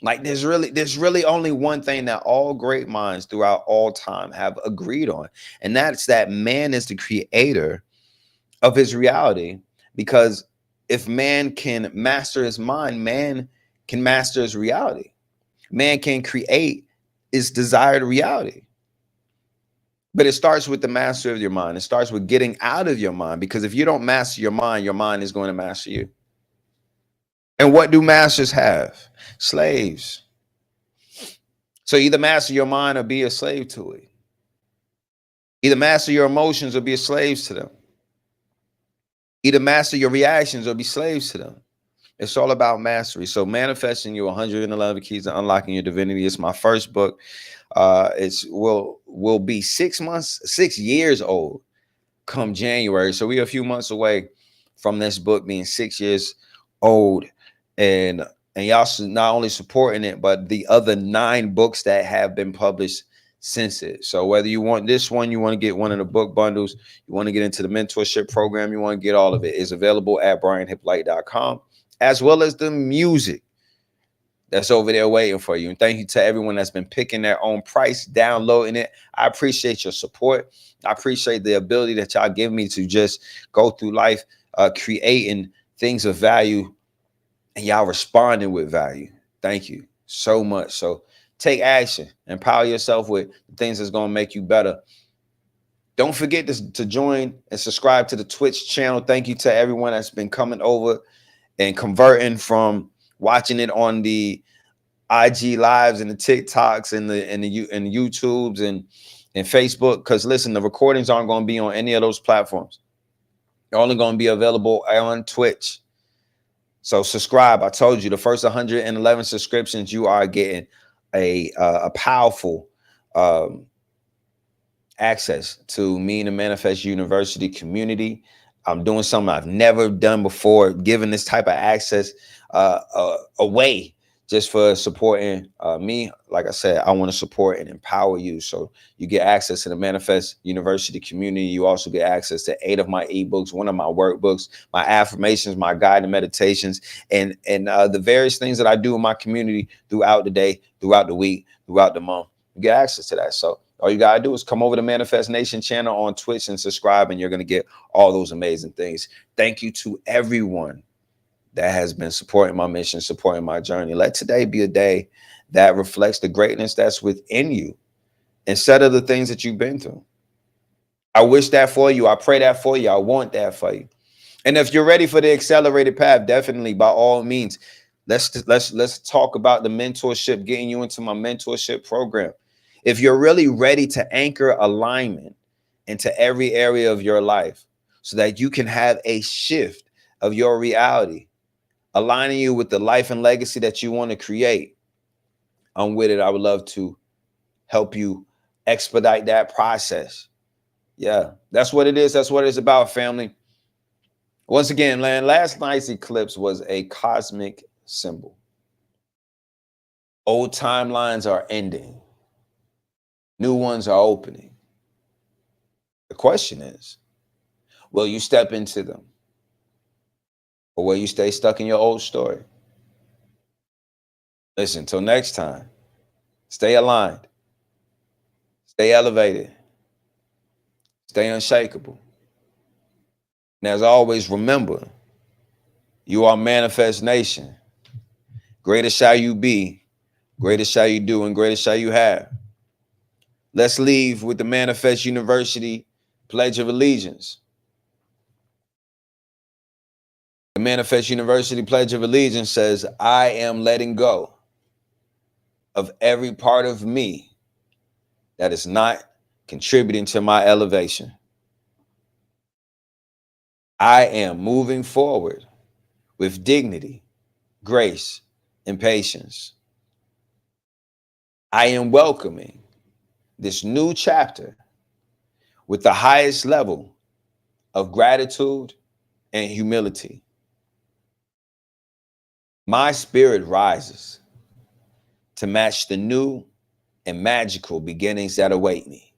Like there's really only one thing that all great minds throughout all time have agreed on. And that's that man is the creator of his reality. Because if man can master his mind, man can master his reality. Man can create his desired reality. But it starts with the mastery of your mind. It starts with getting out of your mind, because if you don't master your mind is going to master you. And what do masters have? Slaves. So either master your mind or be a slave to it. Either master your emotions or be a slave to them. Either master your reactions or be slaves to them. It's all about mastery. So Manifesting You, 111 Keys to Unlocking Your Divinity. It's my first book. It's will be 6 years old come January. So we're a few months away from this book being 6 years old. And y'all not only supporting it, but the other 9 books that have been published since it. So whether you want this one, you want to get one of the book bundles, you want to get into the mentorship program, you want to get all of it, is available at brianhyppolite.com, as well as the music that's over there waiting for you. And thank you to everyone that's been picking their own price, downloading it. I appreciate your support. I appreciate the ability that y'all give me to just go through life, creating things of value, and y'all responding with value. Thank you so much. So take action, empower yourself with things that's going to make you better. Don't forget to join and subscribe to the Twitch channel. Thank you to everyone that's been coming over and converting from watching it on the IG lives and the TikToks and the YouTubes and Facebook. Because listen, the recordings aren't going to be on any of those platforms. They're only going to be available on Twitch. So subscribe. I told you the first 111 subscriptions, you are getting a powerful access to me and the Manifest University community. I'm doing something I've never done before, giving this type of access away just for supporting me. Like I said, I want to support and empower you. So you get access to the Manifest University community. You also get access to 8 of my eBooks, 1 of my workbooks, my affirmations, my guided meditations, and the various things that I do in my community throughout the day, throughout the week, throughout the month. You get access to that. So all you gotta do is come over to Manifest Nation channel on Twitch and subscribe, and you're gonna get all those amazing things. Thank you to everyone that has been supporting my mission, supporting my journey. Let today be a day that reflects the greatness that's within you instead of the things that you've been through. I wish that for you. I pray that for you. I want that for you. And if you're ready for the accelerated path, definitely, by all means, let's talk about the mentorship, getting you into my mentorship program. If you're really ready to anchor alignment into every area of your life so that you can have a shift of your reality, aligning you with the life and legacy that you want to create, I'm with it. I would love to help you expedite that process. Yeah, that's what it is. That's what it's about, family. Once again, man, last night's eclipse was a cosmic symbol. Old timelines are ending. New ones are opening. The question is, will you step into them? Or will you stay stuck in your old story? Listen, till next time, stay aligned, stay elevated, stay unshakable. And as always, remember, you are Manifest Nation. Greater shall you be, greater shall you do, and greater shall you have. Let's leave with the Manifest University Pledge of Allegiance. The Manifest University Pledge of Allegiance says, I am letting go of every part of me that is not contributing to my elevation. I am moving forward with dignity, grace, and patience. I am welcoming this new chapter with the highest level of gratitude and humility. My spirit rises to match the new and magical beginnings that await me.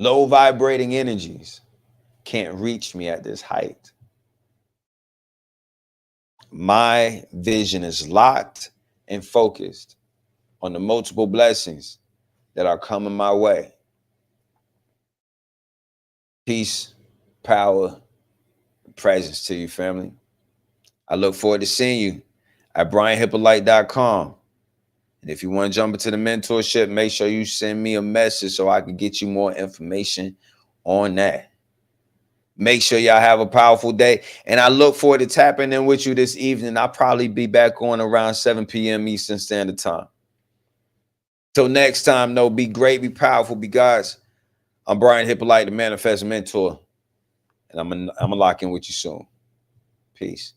Low vibrating energies can't reach me at this height. My vision is locked and focused on the multiple blessings that are coming my way. Peace, power, presence to you, family. I look forward to seeing you at brianhyppolite.com. And if you want to jump into the mentorship, make sure you send me a message so I can get you more information on that. Make sure y'all have a powerful day. And I look forward to tapping in with you this evening. I'll probably be back on around 7 p.m. Eastern Standard Time. Till next time, no, be great, be powerful, be God's. I'm Brian Hyppolite, the Manifest Mentor. And I'm gonna lock in with you soon. Peace.